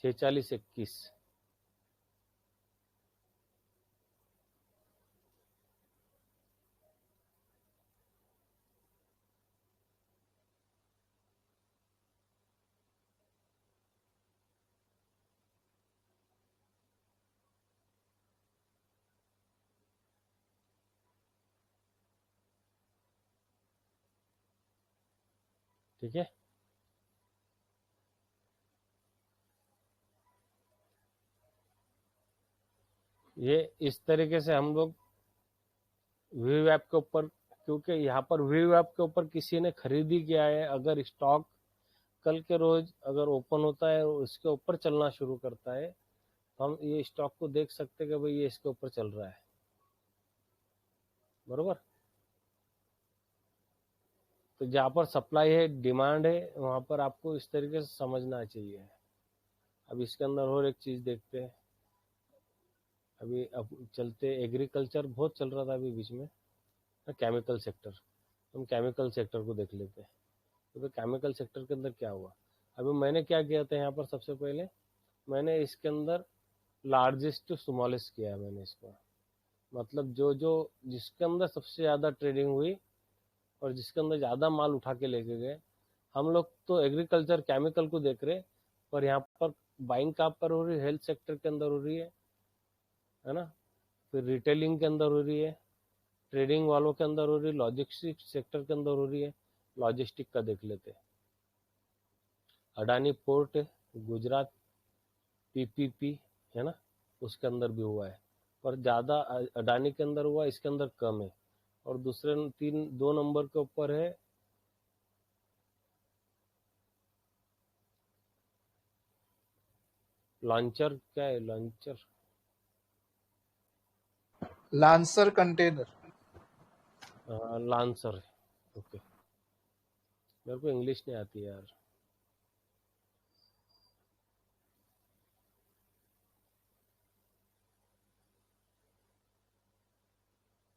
46.21। ठीक है, ये इस तरीके से हम लोग वीवैप के ऊपर, क्योंकि यहाँ पर वीवैप के ऊपर किसी ने खरीदी किया है, अगर स्टॉक कल के रोज अगर ओपन होता है और इसके ऊपर चलना शुरू करता है, तो हम ये स्टॉक को देख सकते हैं कि भाई ये इसके ऊपर चल रहा है, बरोबर। तो जहाँ पर सप्लाई है डिमांड है, वहां पर आपको इस तरीके से समझना चाहिए। अब इसके अंदर और एक चीज देखते हैं। अभी अब चलते, एग्रीकल्चर बहुत चल रहा था अभी बीच में, केमिकल सेक्टर। हम केमिकल सेक्टर को देख लेते हैं। तो केमिकल सेक्टर के अंदर क्या हुआ, अभी मैंने क्या किया था यहाँ पर, सबसे पहले मैंने इसके अंदर लार्जेस्ट टू स्मॉलेस्ट किया है मैंने इसको, मतलब जो जो जिसके अंदर सबसे ज़्यादा ट्रेडिंग हुई और जिसके अंदर ज़्यादा माल उठा के लेके गए। हम लोग तो एग्रीकल्चर केमिकल को देख रहे, पर यहाँ पर बाइंग कहाँ पर हो रही है, हेल्थ सेक्टर के अंदर हो रही है ना, फिर रिटेलिंग के अंदर हो रही है, ट्रेडिंग वालों के अंदर हो रही है, लॉजिस्टिक सेक्टर के अंदर हो रही है। लॉजिस्टिक का देख लेते हैं। अडानी पोर्ट है, गुजरात पीपीपी है ना, उसके अंदर भी हुआ है, पर ज़्यादा अडानी के अंदर हुआ, इसके अंदर कम है। और दूसरे 2 नंबर के ऊपर है लॉन्चर, क्या है लॉन्चर, लांसर कंटेनर। लांसर है। ओके, मेरे को इंग्लिश नहीं आती यार।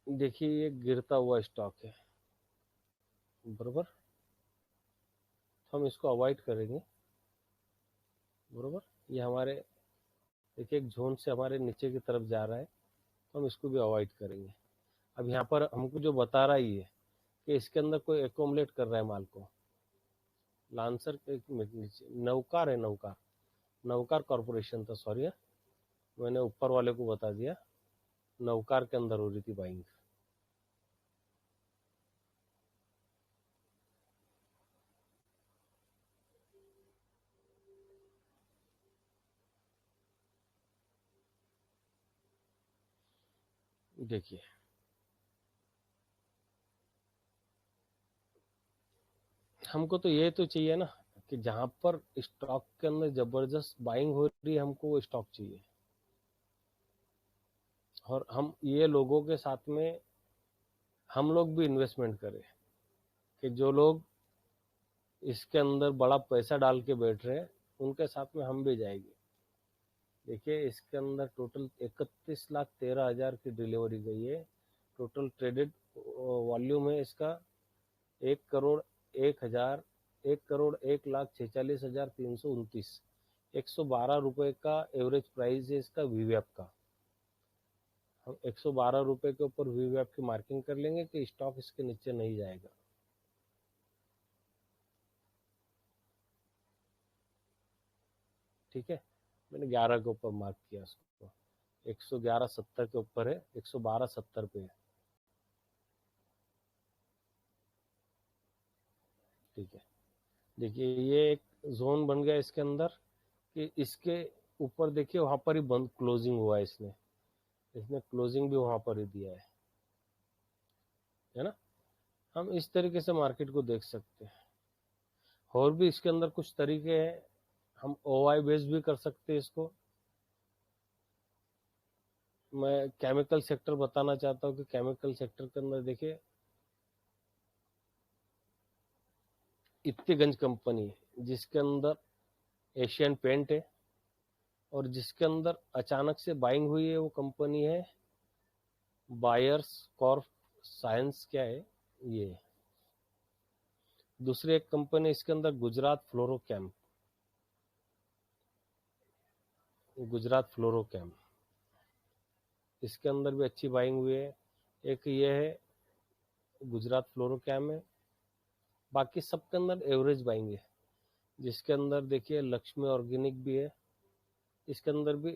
देखिए ये गिरता हुआ स्टॉक है, बरोबर, हम इसको अवॉइड करेंगे, बरोबर। ये हमारे देखिए एक जोन से हमारे नीचे की तरफ जा रहा है, तो हम इसको भी अवॉइड करेंगे। अब यहाँ पर हमको जो बता रहा ही है कि इसके अंदर कोई एकोमलेट कर रहा है माल को। लांसर एक मिनट नीचे, नवकार है, नवकार कॉरपोरेशन था, सॉरी, मैंने ऊपर वाले को बता दिया। नवकार के अंदर हो रही थी बाइंग। देखिए हमको तो ये तो चाहिए ना कि जहां पर स्टॉक के अंदर जबरदस्त बाइंग हो रही है, हमको वो स्टॉक चाहिए। और हम ये लोगों के साथ में हम लोग भी इन्वेस्टमेंट करें, कि जो लोग इसके अंदर बड़ा पैसा डाल के बैठ रहे हैं उनके साथ में हम भी जाएंगे। देखिए इसके अंदर टोटल 31,13,000 की डिलीवरी गई है। टोटल ट्रेडेड वॉल्यूम है इसका 1,01,46,329। 112 रुपए का एवरेज प्राइस है इसका वीवैप का। हम 112 रुपए के ऊपर वीवैप की मार्किंग कर लेंगे कि स्टॉक इसके नीचे नहीं जाएगा। ठीक है, मैंने 11 के ऊपर मार्क किया उसको। 111.70 के ऊपर है, 112.70 पे है। ठीक है, देखिए ये एक जोन बन गया इसके अंदर कि इसके ऊपर देखिए वहां पर ही बंद क्लोजिंग हुआ है, इसने क्लोजिंग भी वहां पर ही दिया है ना। हम इस तरीके से मार्केट को देख सकते हैं। और भी इसके अंदर कुछ तरीके हैं, हम ओआई बेस भी कर सकते हैं इसको। मैं केमिकल सेक्टर बताना चाहता हूँ कि केमिकल सेक्टर के अंदर देखिए इत्तीगंज कंपनी है जिसके अंदर एशियन पेंट है, और जिसके अंदर अचानक से बाइंग हुई है वो कंपनी है बायर्स कॉर्प साइंस, क्या है ये। दूसरी एक कंपनी इसके अंदर गुजरात फ्लोरोकेम, इसके अंदर भी अच्छी बाइंग हुई है। एक ये है गुजरात फ्लोरोकेम है, बाकी सबके अंदर एवरेज बाइंग है। जिसके अंदर देखिए लक्ष्मी ऑर्गेनिक भी है, इसके अंदर भी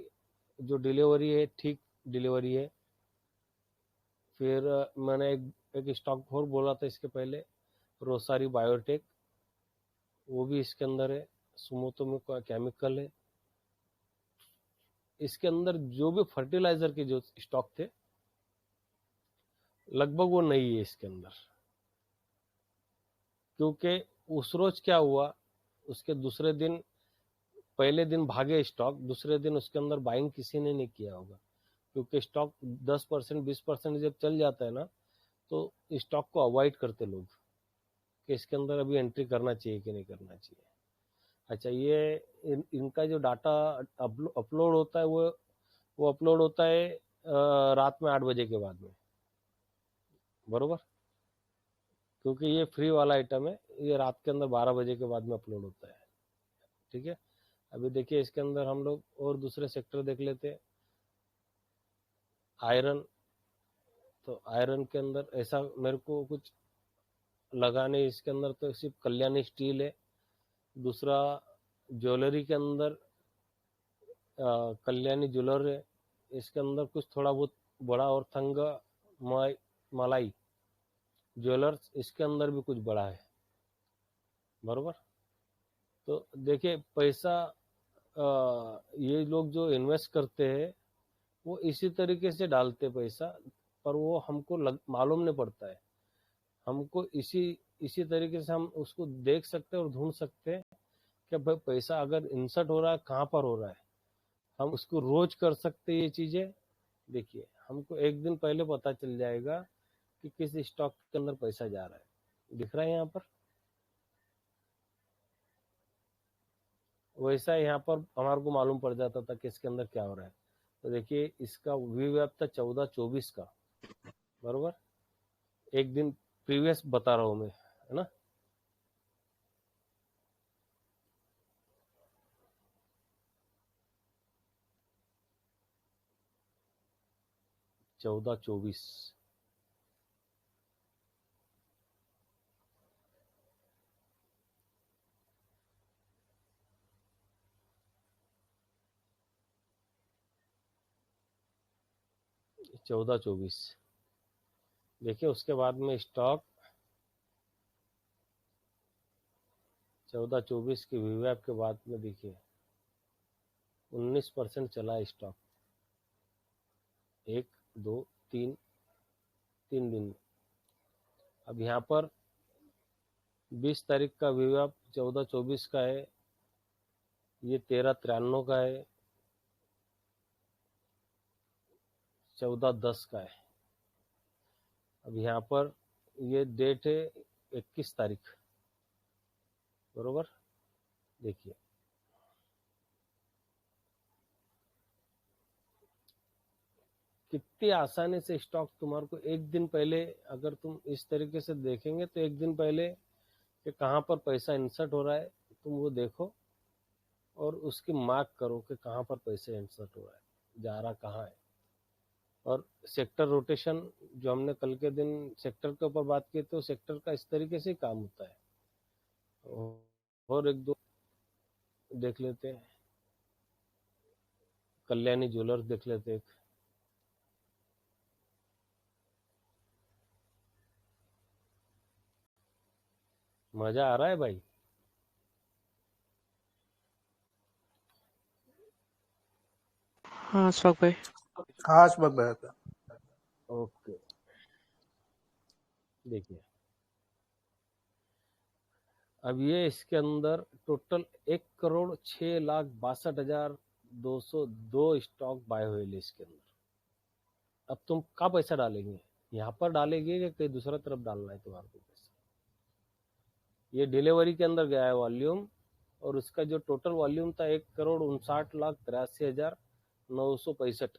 जो डिलीवरी है ठीक डिलीवरी है। फिर मैंने एक स्टॉक और बोला था इसके पहले, रोसारी बायोटेक, वो भी इसके अंदर है। सुमोटोमो केमिकल है। इसके अंदर जो भी फर्टिलाइजर के जो स्टॉक थे लगभग वो नहीं है इसके अंदर, क्योंकि उस रोज क्या हुआ, उसके दूसरे दिन, पहले दिन भागे स्टॉक, दूसरे दिन उसके अंदर बाइंग किसी ने नहीं किया होगा, क्योंकि स्टॉक 10% 20% जब चल जाता है ना तो स्टॉक को अवॉइड करते लोग कि इसके अंदर अभी एंट्री करना चाहिए कि नहीं करना चाहिए। अच्छा, ये इनका जो डाटा अपलोड होता है वो अपलोड होता है रात में 8 बजे के बाद में, बरोबर, क्योंकि ये फ्री वाला आइटम है, ये रात के अंदर 12 बजे के बाद में अपलोड होता है। ठीक है, अभी देखिए इसके अंदर हम लोग और दूसरे सेक्टर देख लेते हैं। आयरन, तो आयरन के अंदर ऐसा मेरे को कुछ लगा नहीं, इसके अंदर तो सिर्फ कल्याणी स्टील है। दूसरा ज्वेलरी के अंदर कल्याणी ज्वेलर है, इसके अंदर कुछ थोड़ा बहुत बड़ा, और थंग मलाई ज्वेलर्स, इसके अंदर भी कुछ बड़ा है, बरोबर। तो देखिए पैसा ये लोग जो इन्वेस्ट करते हैं वो इसी तरीके से डालते पैसा, पर वो हमको मालूम नहीं पड़ता है। हमको इसी तरीके से हम उसको देख सकते हैं और ढूंढ सकते हैं कि भाई पैसा अगर इंसर्ट हो रहा है कहाँ पर हो रहा है, हम उसको रोज कर सकते हैं ये चीजें। देखिए हमको एक दिन पहले पता चल जाएगा कि किस स्टॉक के अंदर पैसा जा रहा है, दिख रहा है यहाँ पर। वैसा यहाँ पर हमारे को मालूम पड़ जाता था कि इसके अंदर क्या हो रहा है। तो देखिए इसका वीवैप था 14-24 का, बरोबर, एक दिन प्रीवियस बता रहा हूँ मैं, है ना। चौदह 24 14-24 देखिए, उसके बाद में स्टॉक 14-24 के वीवैप के बाद में देखिए 19% चला स्टॉक, 1 2 3 दिन में। अब यहाँ पर 20 तारीख का वीवैप 14-24 का है, ये 13-93 का है, 14-10 का है। अब यहाँ पर ये डेट है 21 तारीख, बरोबर। देखिए कितनी आसानी से स्टॉक तुम्हारे को एक दिन पहले, अगर तुम इस तरीके से देखेंगे तो एक दिन पहले कि कहाँ पर पैसा इंसर्ट हो रहा है तुम वो देखो और उसकी मार्क करो कि कहाँ पर पैसा इंसर्ट हो रहा है, जा रहा कहाँ है। और सेक्टर रोटेशन जो हमने कल के दिन सेक्टर के ऊपर बात की, तो सेक्टर का इस तरीके से ही काम होता है। और एक दो देख लेते हैं, कल्याणी ज्वेलर्स देख लेते हैं। मजा आ रहा है भाई? हाँ अशफाक भाई। हाँ अशफाक भाई आता। ओके, देखिए अब ये इसके अंदर टोटल 1,06,62,202 स्टॉक बाय हुए इसके अंदर। अब तुम कहाँ पैसा डालेंगे, यहाँ पर डालेंगे या कहीं दूसरा तरफ डालना है तुम्हारे को पैसा? ये डिलीवरी के अंदर गया है वॉल्यूम, और उसका जो टोटल वॉल्यूम था 1,59,83,965,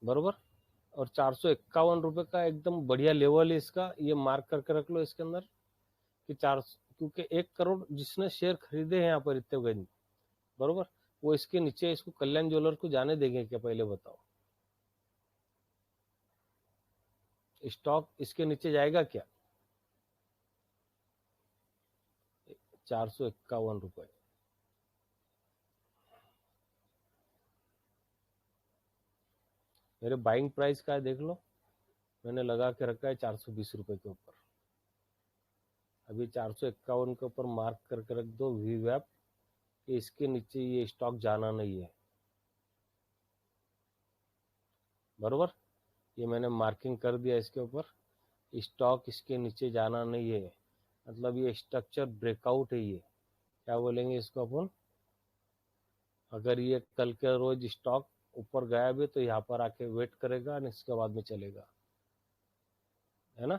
बरोबर। और 451 रुपए का एकदम बढ़िया लेवल है इसका, ये मार्क करके रख लो इसके अंदर कि 400, क्योंकि 1 करोड़ जिसने शेयर खरीदे हैं यहाँ पर इतने गंज, बरोबर, वो इसके नीचे इसको कल्याण ज्वेलर को जाने देंगे क्या, पहले बताओ। स्टॉक इसके नीचे जाएगा क्या? 451 रुपए। मेरे बाइंग प्राइस का है देख लो, मैंने लगा के रखा है 420 रुपए के ऊपर। अभी 451 के ऊपर मार्क करके रख दो वीवैप कि इसके नीचे ये स्टॉक जाना नहीं है, बरोबर। ये मैंने मार्किंग कर दिया इसके ऊपर, स्टॉक इसके नीचे जाना नहीं है, मतलब ये स्ट्रक्चर ब्रेकआउट है। ये क्या बोलेंगे इसको अपन, अगर ये कल के रोज स्टॉक ऊपर गया भी तो यहाँ पर आके वेट करेगा और इसके बाद में चलेगा, है ना।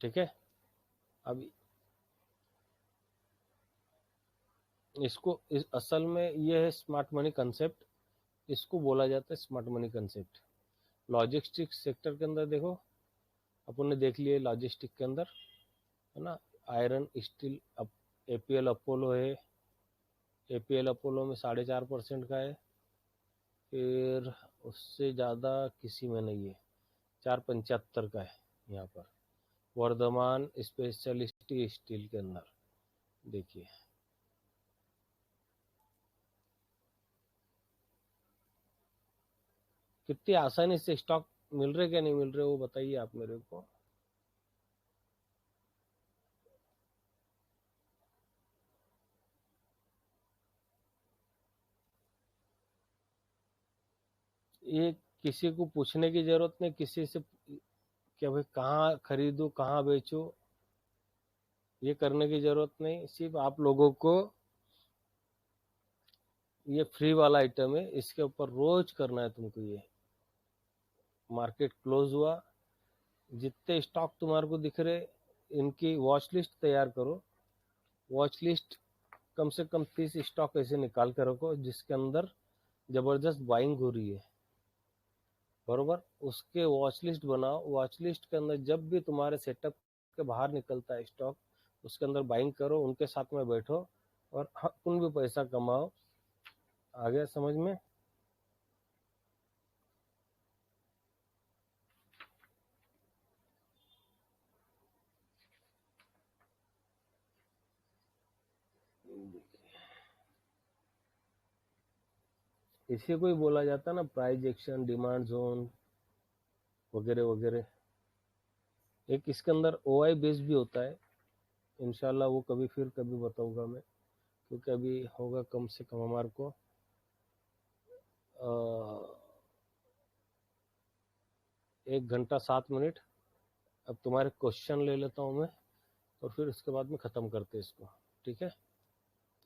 ठीक है। अब इसको असल में ये है स्मार्ट मनी कंसेप्ट, इसको बोला जाता है smart money concept. Logistics sector के अंदर देखो, अपन ने देख लिया लॉजिस्टिक के अंदर, है ना, आयरन स्टील एपीएल अपोलो है, एपीएल अपोलो में 4.5% का है, फिर उससे ज़्यादा किसी में नहीं है, 4.75 का है यहाँ पर। वर्धमान स्पेशलिस्ट स्टील के अंदर देखिए, कितनी आसानी से स्टॉक मिल रहे क्या नहीं मिल रहे वो बताइए आप मेरे को। ये किसी को पूछने की जरूरत नहीं, किसी से कि भाई कहाँ खरीदूं कहाँ बेचूं, ये करने की जरूरत नहीं। सिर्फ आप लोगों को ये फ्री वाला आइटम है, इसके ऊपर रोज करना है तुमको। ये मार्केट क्लोज हुआ, जितने स्टॉक तुम्हारे को दिख रहे इनकी वॉच लिस्ट तैयार करो। वॉच लिस्ट कम से कम 30 स्टॉक ऐसे निकाल कर रखो जिसके अंदर जबरदस्त बाइंग हो रही है, बरोबर। उसके वॉच लिस्ट बनाओ। वॉच लिस्ट के अंदर जब भी तुम्हारे सेटअप के बाहर निकलता है स्टॉक, उसके अंदर बाइंग करो, उनके साथ में बैठो और उन भी पैसा कमाओ। आ गया समझ में? इसी को ही बोला जाता है ना प्राइस एक्शन, डिमांड जोन वगैरह वगैरह। एक इसके अंदर ओआई बेस भी होता है, इंशाल्लाह वो कभी फिर कभी बताऊंगा मैं, क्योंकि अभी होगा कम से कम हमारे को 1 घंटा 7 मिनट। अब तुम्हारे क्वेश्चन ले लेता हूँ मैं और फिर उसके बाद में ख़त्म करते इसको, ठीक है।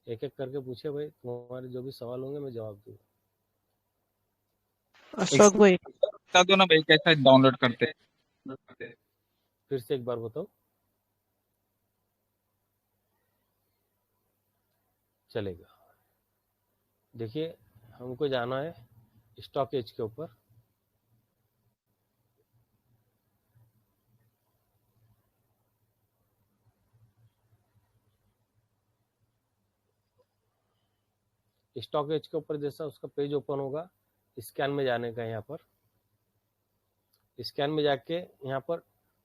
एक एक करके पूछे भाई, तुम्हारे जो भी सवाल होंगे मैं जवाब दूंगा। अशोक भाई बता दो ना भाई कैसा डाउनलोड करते हैं। फिर से एक बार बताओ। चलेगा। देखिए, हमको जाना है स्टॉक एज के ऊपर। स्टॉक एज के ऊपर जैसा उसका पेज ओपन होगा, स्कैन में जाने का। यहाँ पर स्कैन में जाके यहाँ पर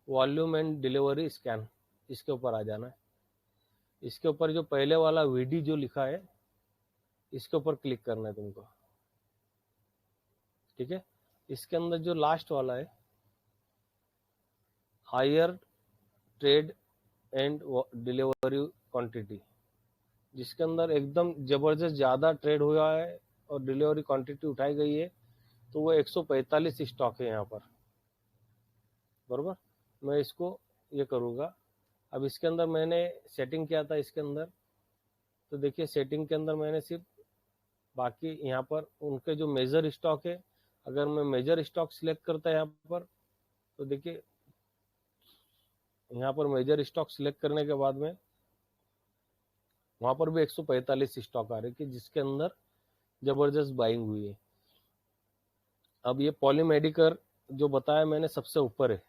वॉल्यूम एंड डिलीवरी स्कैन, इसके ऊपर आ जाना है। इसके ऊपर जो पहले वाला वीडी जो लिखा है, इसके ऊपर क्लिक करना है तुमको, ठीक है। इसके अंदर जो लास्ट वाला है, higher trade and delivery quantity, जिसके अंदर एकदम जबरदस्त ज़्यादा ट्रेड हुआ है और डिलीवरी क्वांटिटी उठाई गई है, तो वो 145 स्टॉक है यहाँ पर, बराबर। मैं इसको ये करूँगा। अब इसके अंदर मैंने सेटिंग किया था इसके अंदर, तो देखिए सेटिंग के अंदर मैंने सिर्फ बाकी यहाँ पर उनके जो मेजर स्टॉक है, अगर मैं मेजर स्टॉक सिलेक्ट करता है यहाँ पर, तो देखिए यहाँ पर मेजर स्टॉक सिलेक्ट करने के बाद में वहाँ पर भी 145 स्टॉक आ रहे कि जिसके अंदर जबरदस्त बाइंग हुई है। अब ये पॉलीमेडिकर जो बताया मैंने सबसे ऊपर है,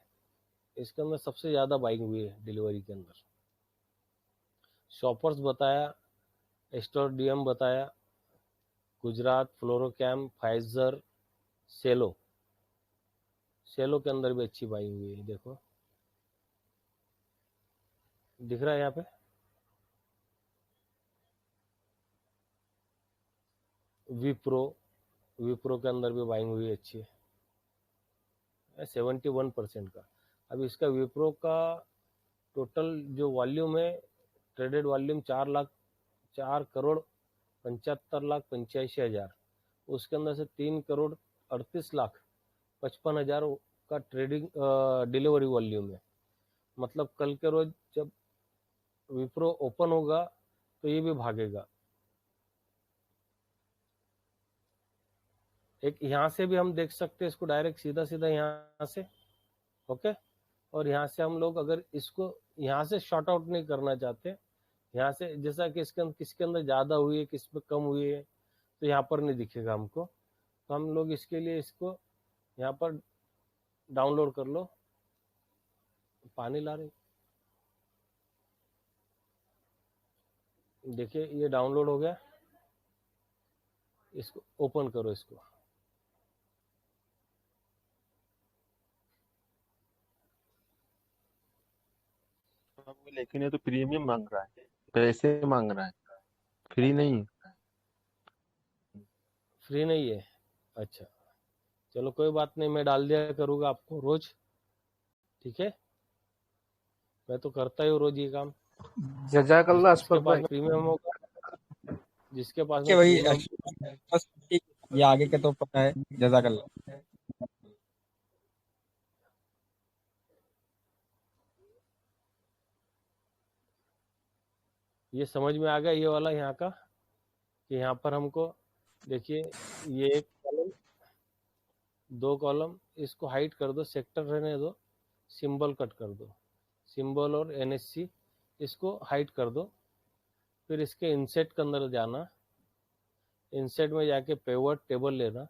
इसके अंदर सबसे ज़्यादा बाइंग हुई है डिलीवरी के अंदर। शॉपर्स बताया, एस्टोडियम बताया, गुजरात, फ्लोरोकैम, फाइजर, सेलो के अंदर भी अच्छी बाइंग हुई है। देखो दिख रहा है यहाँ पे, विप्रो के अंदर भी बाइंग हुई अच्छी है, 71% का। अब इसका विप्रो का टोटल जो वॉल्यूम है, ट्रेडेड वॉल्यूम 4,75,85,85,000, उसके अंदर से 3,38,55,000 का ट्रेडिंग डिलीवरी वॉल्यूम है। मतलब कल के रोज जब विप्रो ओपन होगा तो ये भी भागेगा। एक यहाँ से भी हम देख सकते हैं इसको डायरेक्ट सीधा सीधा यहाँ से, ओके। और यहाँ से हम लोग अगर इसको यहाँ से शॉर्ट आउट नहीं करना चाहते, यहाँ से जैसा कि किसके अंदर ज़्यादा हुई है, किस में कम हुई है, तो यहाँ पर नहीं दिखेगा हमको। तो हम लोग इसके लिए इसको यहाँ पर डाउनलोड कर लो। पानी ला रहे, देखिए ये डाउनलोड हो गया। इसको ओपन करो इसको। लेकिन ये तो प्रीमियम मांग रहा है, पैसे मांग रहा है, फ्री नहीं है। फ्री नहीं है? अच्छा चलो कोई बात नहीं, मैं डाल दिया करूँगा आपको रोज, ठीक है। मैं तो करता ही हूँ रोज ये काम। जजाकल्ला जिसके अशफाक पास भाई। प्रीमियम होगा, जिसके पास कि में भाई प्रीमियम, बस ठीक, ये आगे के तो पता है। जजाकल्ला। ये समझ में आ गया ये वाला यहाँ का, कि यहाँ पर हमको देखिए ये एक कॉलम, दो कॉलम, इसको हाइड कर दो, सेक्टर रहने दो, सिंबल कट कर दो, सिंबल और एनएससी इसको हाइड कर दो। फिर इसके इंसेट के अंदर जाना, इंसेट में जाके पिवट टेबल लेना।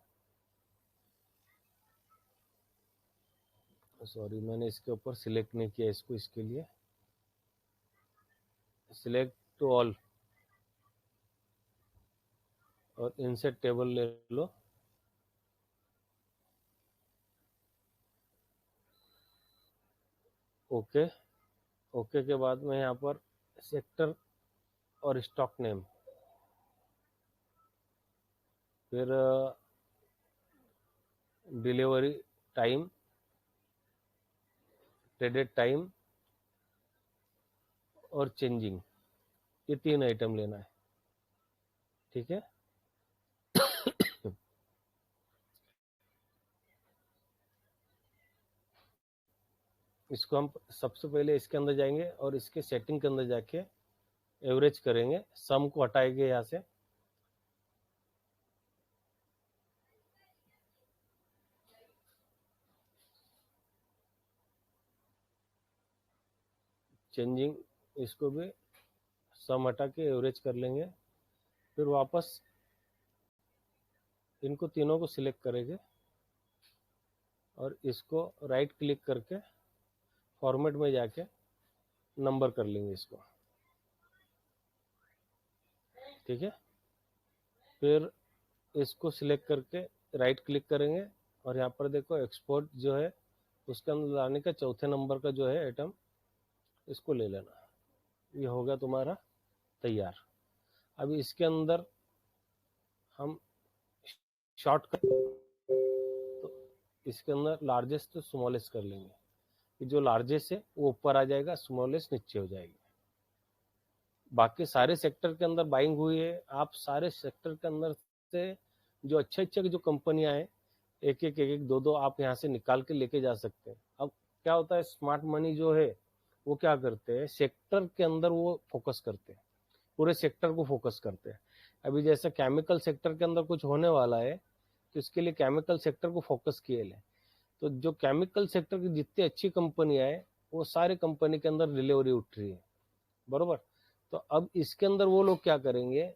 सॉरी मैंने इसके ऊपर सिलेक्ट नहीं किया इसको, इसके लिए सिलेक्ट टू ऑल और इंसेट टेबल ले लो। ओके, ओके के बाद में यहाँ पर सेक्टर और स्टॉक नेम, फिर डिलीवरी टाइम, ट्रेडेड टाइम और चेंजिंग, ये 3 आइटम लेना है, ठीक है। इसको हम सबसे पहले इसके अंदर जाएंगे और इसके सेटिंग के अंदर जाके एवरेज करेंगे, सम को हटाएंगे यहाँ से, चेंजिंग इसको भी सम हटा के एवरेज कर लेंगे। फिर वापस इनको तीनों को सिलेक्ट करेंगे और इसको राइट क्लिक करके फॉर्मेट में जाके नंबर कर लेंगे इसको, ठीक है। फिर इसको सिलेक्ट करके राइट क्लिक करेंगे और यहाँ पर देखो एक्सपोर्ट जो है उसके अंदर लाने का चौथे नंबर का जो है आइटम, इसको ले लेना। ये हो गया तुम्हारा तैयार। अब इसके अंदर हम शॉर्टकट, तो इसके अंदर लार्जेस्ट तो स्मॉलेस्ट कर लेंगे, कि जो लार्जेस्ट है वो ऊपर आ जाएगा, स्मॉलेस्ट नीचे हो जाएगी। बाकी सारे सेक्टर के अंदर बाइंग हुई है, आप सारे सेक्टर के अंदर से जो अच्छे अच्छे जो कंपनियां हैं एक एक दो आप यहाँ से निकाल के लेके जा सकते हैं। अब क्या होता है, स्मार्ट मनी जो है वो क्या करते हैं, सेक्टर के अंदर वो फोकस करते हैं, पूरे सेक्टर को फोकस करते हैं। अभी जैसे केमिकल सेक्टर के अंदर कुछ होने वाला है तो इसके लिए केमिकल सेक्टर को फोकस किए ले, तो जो केमिकल सेक्टर की जितनी अच्छी कंपनियां है वो सारे कंपनी के अंदर डिलीवरी उठ रही है, बरोबर। तो अब इसके अंदर वो लोग क्या करेंगे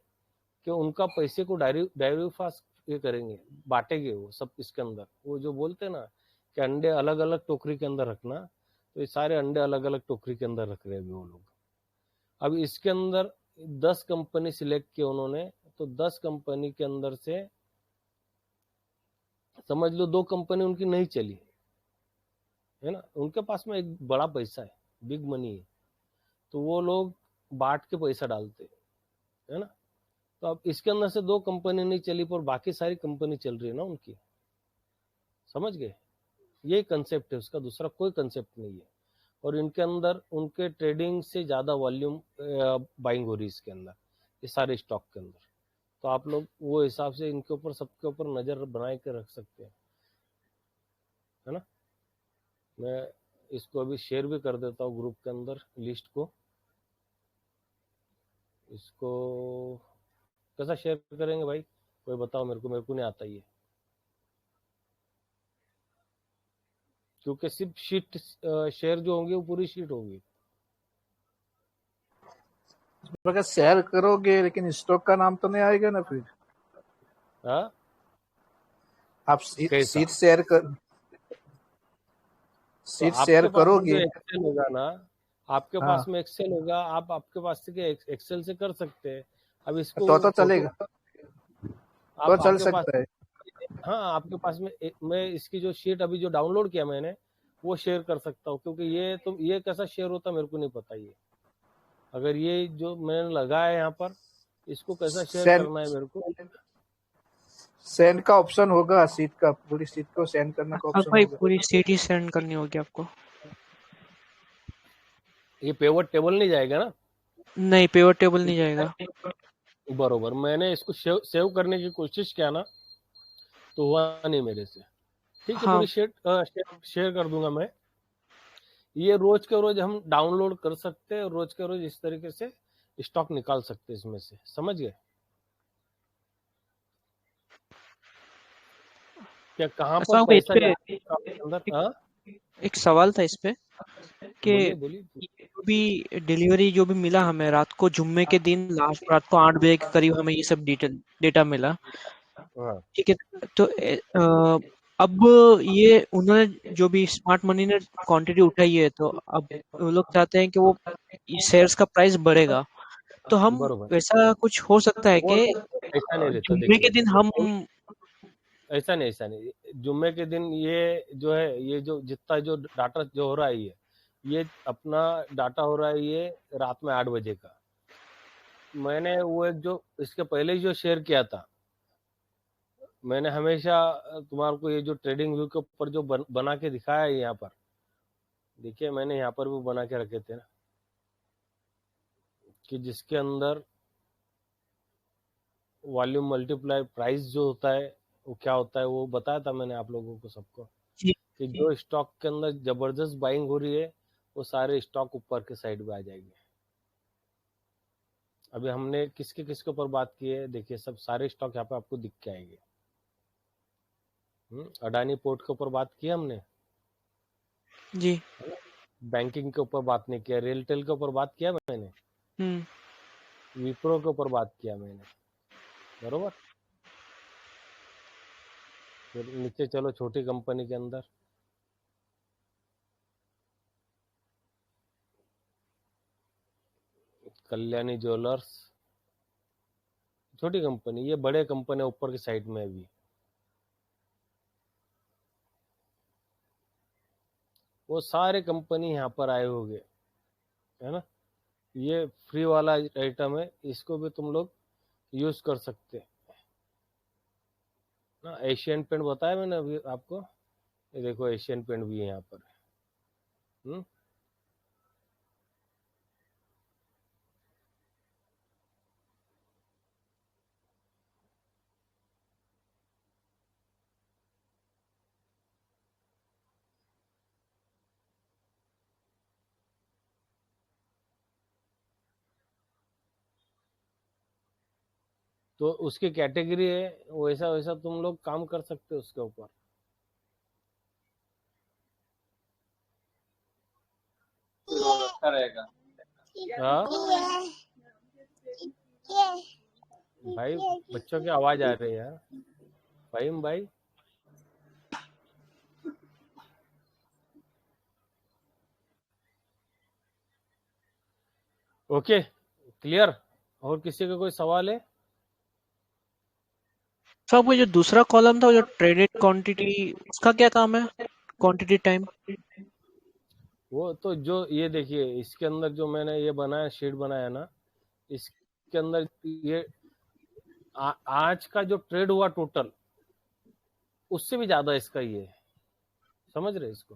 कि उनका पैसे को डाइवर्सिफाई ये करेंगे, बांटेंगे वो सब इसके अंदर। वो जो बोलते हैं ना कि अंडे अलग अलग टोकरी के अंदर रखना, तो ये सारे अंडे अलग अलग टोकरी के अंदर रख रहे हैं वो लोग। अब इसके अंदर 10 कंपनी सिलेक्ट किए उन्होंने, तो 10 कंपनी के अंदर से समझ लो 2 कंपनी उनकी नहीं चली है ना, उनके पास में एक बड़ा पैसा है, बिग मनी है, तो वो लोग बांट के पैसा डालते है ना। तो अब इसके अंदर से 2 कंपनी नहीं चली पर बाकी सारी कंपनी चल रही है ना उनकी, समझ गए। यही कंसेप्ट है उसका, दूसरा कोई कंसेप्ट नहीं है। और इनके अंदर उनके ट्रेडिंग से ज़्यादा वॉल्यूम बाइंग हो रही है इसके अंदर, ये सारे स्टॉक के अंदर। तो आप लोग वो हिसाब से इनके ऊपर सबके ऊपर नज़र बना के रख सकते हैं, है ना। मैं इसको अभी शेयर भी कर देता हूँ ग्रुप के अंदर लिस्ट को। इसको कैसा शेयर करेंगे भाई, कोई बताओ मेरे को नहीं आता ये। क्योंकि सिर्फ शीट शेयर जो होंगे वो पूरी शीट होगी। अगर शेयर करोगे लेकिन स्टॉक का नाम तो नहीं आएगा ना फिर। हाँ आप कैसा? सीट शेयर कर तो सीट आपके शेयर पास में जो करोगे। एक्सेल होगा ना, आपके हाँ पास में एक्सेल होगा, आप आपके पास से एक्सेल से कर सकते हैं। अब इसको तो फोटो चलेगा, तो आप चल आपके पास, सकता है। हाँ आपके पास में मैं इसकी जो शीट अभी जो डाउनलोड किया मैंने वो शेयर कर सकता हूँ, क्योंकि ये कैसा शेयर होता मेरे को नहीं पता। ये अगर ये जो मैंने लगाया है यहाँ पर, इसको कैसा शेयर सेंड करना है मेरे को। सेंड का ऑप्शन होगा, सीट का पूरी सीट को सेंड करने का अब ऑप्शन भाई होगा। पूरी सीट ही सेंड करनी होगी आपको। ये पेवट टेबल नहीं जाएगा ना? नहीं, पेवर टेबल नहीं जाएगा। बरोबर, मैंने इसको सेव करने की कोशिश किया ना तो हुआ नहीं मेरे से। ठीक है, हाँ पूरी शेयर कर दूंगा मैं। ये रोज के रोज हम डाउनलोड कर सकते हैं और रोज के रोज इस तरीके से स्टॉक निकाल सकते हैं इसमें से। समझ गए क्या? कहाँ पर अच्छा भाई, इस पैसा पे जाता है स्टॉक के अंदर? हाँ एक सवाल था इस पे कि बोलिए बोलिए। ये जो भी डिलीवरी जो भी मिला हमें रात को, जुम्मे के दिन लास्ट रात को 8 बजे के करीब हमें ये सब डेटा मिला। हाँ ठीक है, तो अब ये उन्होंने जो भी स्मार्ट मनी ने क्वांटिटी उठाई है, तो अब वो लोग चाहते हैं कि वो शेयर्स का प्राइस बढ़ेगा। तो हम बरोबर, वैसा कुछ हो सकता है वो कि तो ऐसा नहीं रहता। जुम्मे के देखिए दिन हम ऐसा नहीं, जुम्मे के दिन ये जो है, ये जो जितना जो डाटा जो हो रहा है, ये अपना डाटा हो रहा है ये रात में 8 बजे का। मैंने वो एक जो इसके पहले ही जो शेयर किया था, मैंने हमेशा तुम्हारे को ये जो ट्रेडिंग व्यू के ऊपर जो बना के दिखाया है यहाँ पर, देखिए मैंने यहाँ पर भी बना के रखे थे ना, कि जिसके अंदर वॉल्यूम मल्टीप्लाई प्राइस जो होता है वो क्या होता है, वो बताया था मैंने आप लोगों को सबको, कि जो स्टॉक के अंदर जबरदस्त बाइंग हो रही है वो सारे स्टॉक ऊपर के साइड में आ जाएंगे। अभी हमने किसके किसके ऊपर बात की है, देखिए सब सारे स्टॉक यहाँ पे आपको दिख के आएंगे। अडानी पोर्ट के ऊपर बात की हमने जी। बैंकिंग के ऊपर बात नहीं किया, रेलटेल के ऊपर बात किया मैंने, विप्रो के ऊपर बात किया मैंने, बरोबर। फिर नीचे चलो छोटी कंपनी के अंदर, कल्याणी ज्वेलर्स, छोटी कंपनी, ये बड़े कंपनी ऊपर की साइड में अभी। वो सारे कंपनी यहाँ पर आए होंगे, है ना। ये फ्री वाला आइटम है, इसको भी तुम लोग यूज कर सकते हैं ना। एशियन पेंट बताया मैंने अभी आपको, ये देखो एशियन पेंट भी है यहाँ पर। तो उसकी कैटेगरी है, वैसा वैसा तुम लोग काम कर सकते हो उसके ऊपर। अच्छा रहेगा। हाँ भाई, बच्चों की आवाज आ रही है यार। फाहिम भाई, ओके क्लियर। और किसी का कोई सवाल है? सब वो जो दूसरा कॉलम था, जो ट्रेडेड क्वांटिटी, उसका क्या काम है? Quantity time. वो तो जो ये देखिए इसके अंदर जो मैंने ये बनाया शीट बनाया ना, इसके अंदर ये आज का जो ट्रेड हुआ टोटल, उससे भी ज्यादा इसका ये है। समझ रहे इसको?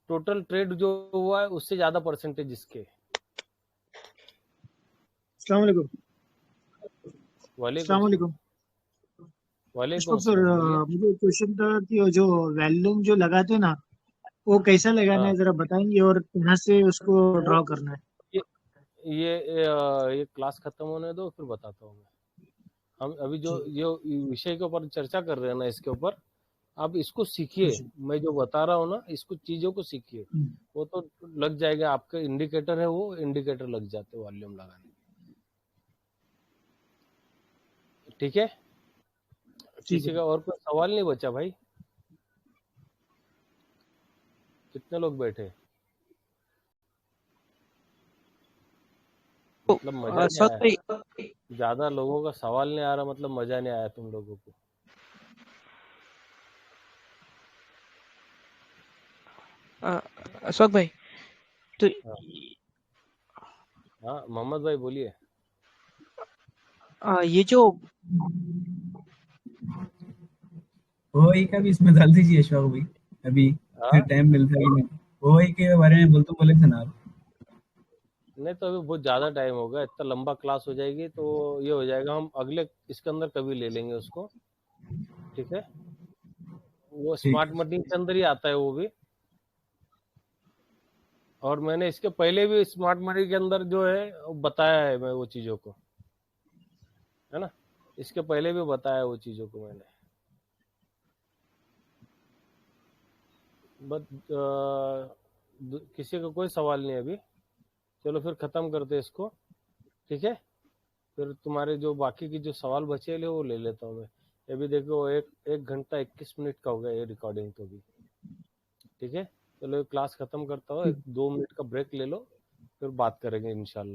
टोटल ट्रेड जो हुआ है उससे ज्यादा परसेंटेज इसके। अस्सलाम वालेकुम। वालेकुम अस्सलाम वालेकुम। वालेकुम सर, अस्सलाम। मुझे क्वेश्चन था कि वो जो वैल्यूम जो लगाते हैं ना, वो कैसा लगाना है, हाँ जरा बताएंगे, और कहाँ से उसको वो ड्रॉ करना है? ये ये क्लास खत्म होने दो फिर बताता हूँ मैं। हम अभी जो जी। ये विषय के ऊपर चर्चा कर रहे हैं ना, इसके ऊपर आप इसको सीखिए, अच्छा। मैं जो बता रहा हूँ ना, इसको चीजों को सीखिए, वो तो लग जाएगा। आपका इंडिकेटर है, वो इंडिकेटर लग जाते वॉल्यूम लगाने। ठीक है, ठीक किसी है। का और कोई सवाल नहीं बचा भाई? कितने लोग बैठे? तो मतलब मजा नहीं अशफाक आया? भाई, ज्यादा लोगों का सवाल नहीं आ रहा, मतलब मजा नहीं आया तुम लोगों को? अशफाक भाई, तो हाँ हाँ, मोहम्मद भाई बोलिए। ये जो ओआई का भी इसमें डाल दीजिए अशफाक भाई, अभी हाँ टाइम मिलता है कि नहीं। ओआई के बारे में बोले थे ना आप। नहीं, तो अभी बहुत ज्यादा टाइम हो गया, इतना लंबा क्लास हो जाएगी तो ये हो जाएगा, हम अगले इसके अंदर कभी ले लेंगे उसको। ठीक है, वो ठीक स्मार्ट है। मनी के अंदर ही आता है वो भी। और मैंने इसके पहले भी स्मार्ट मनी के अंदर जो है वो बताया है मैं वो चीजों को, है ना। इसके पहले भी बताया वो चीजों को मैंने। बट किसी का कोई सवाल नहीं अभी। चलो फिर खत्म करते हैं इसको। ठीक है, फिर तुम्हारे जो बाकी की जो सवाल बचे ले वो ले लेता हूँ मैं। अभी देखो 1 घंटा 21 मिनट का हो गया ये रिकॉर्डिंग तो भी। ठीक है, चलो क्लास खत्म करता हूँ, 2 मिनट का ब्रेक ले लो, फिर बात करेंगे इंशाल्लाह।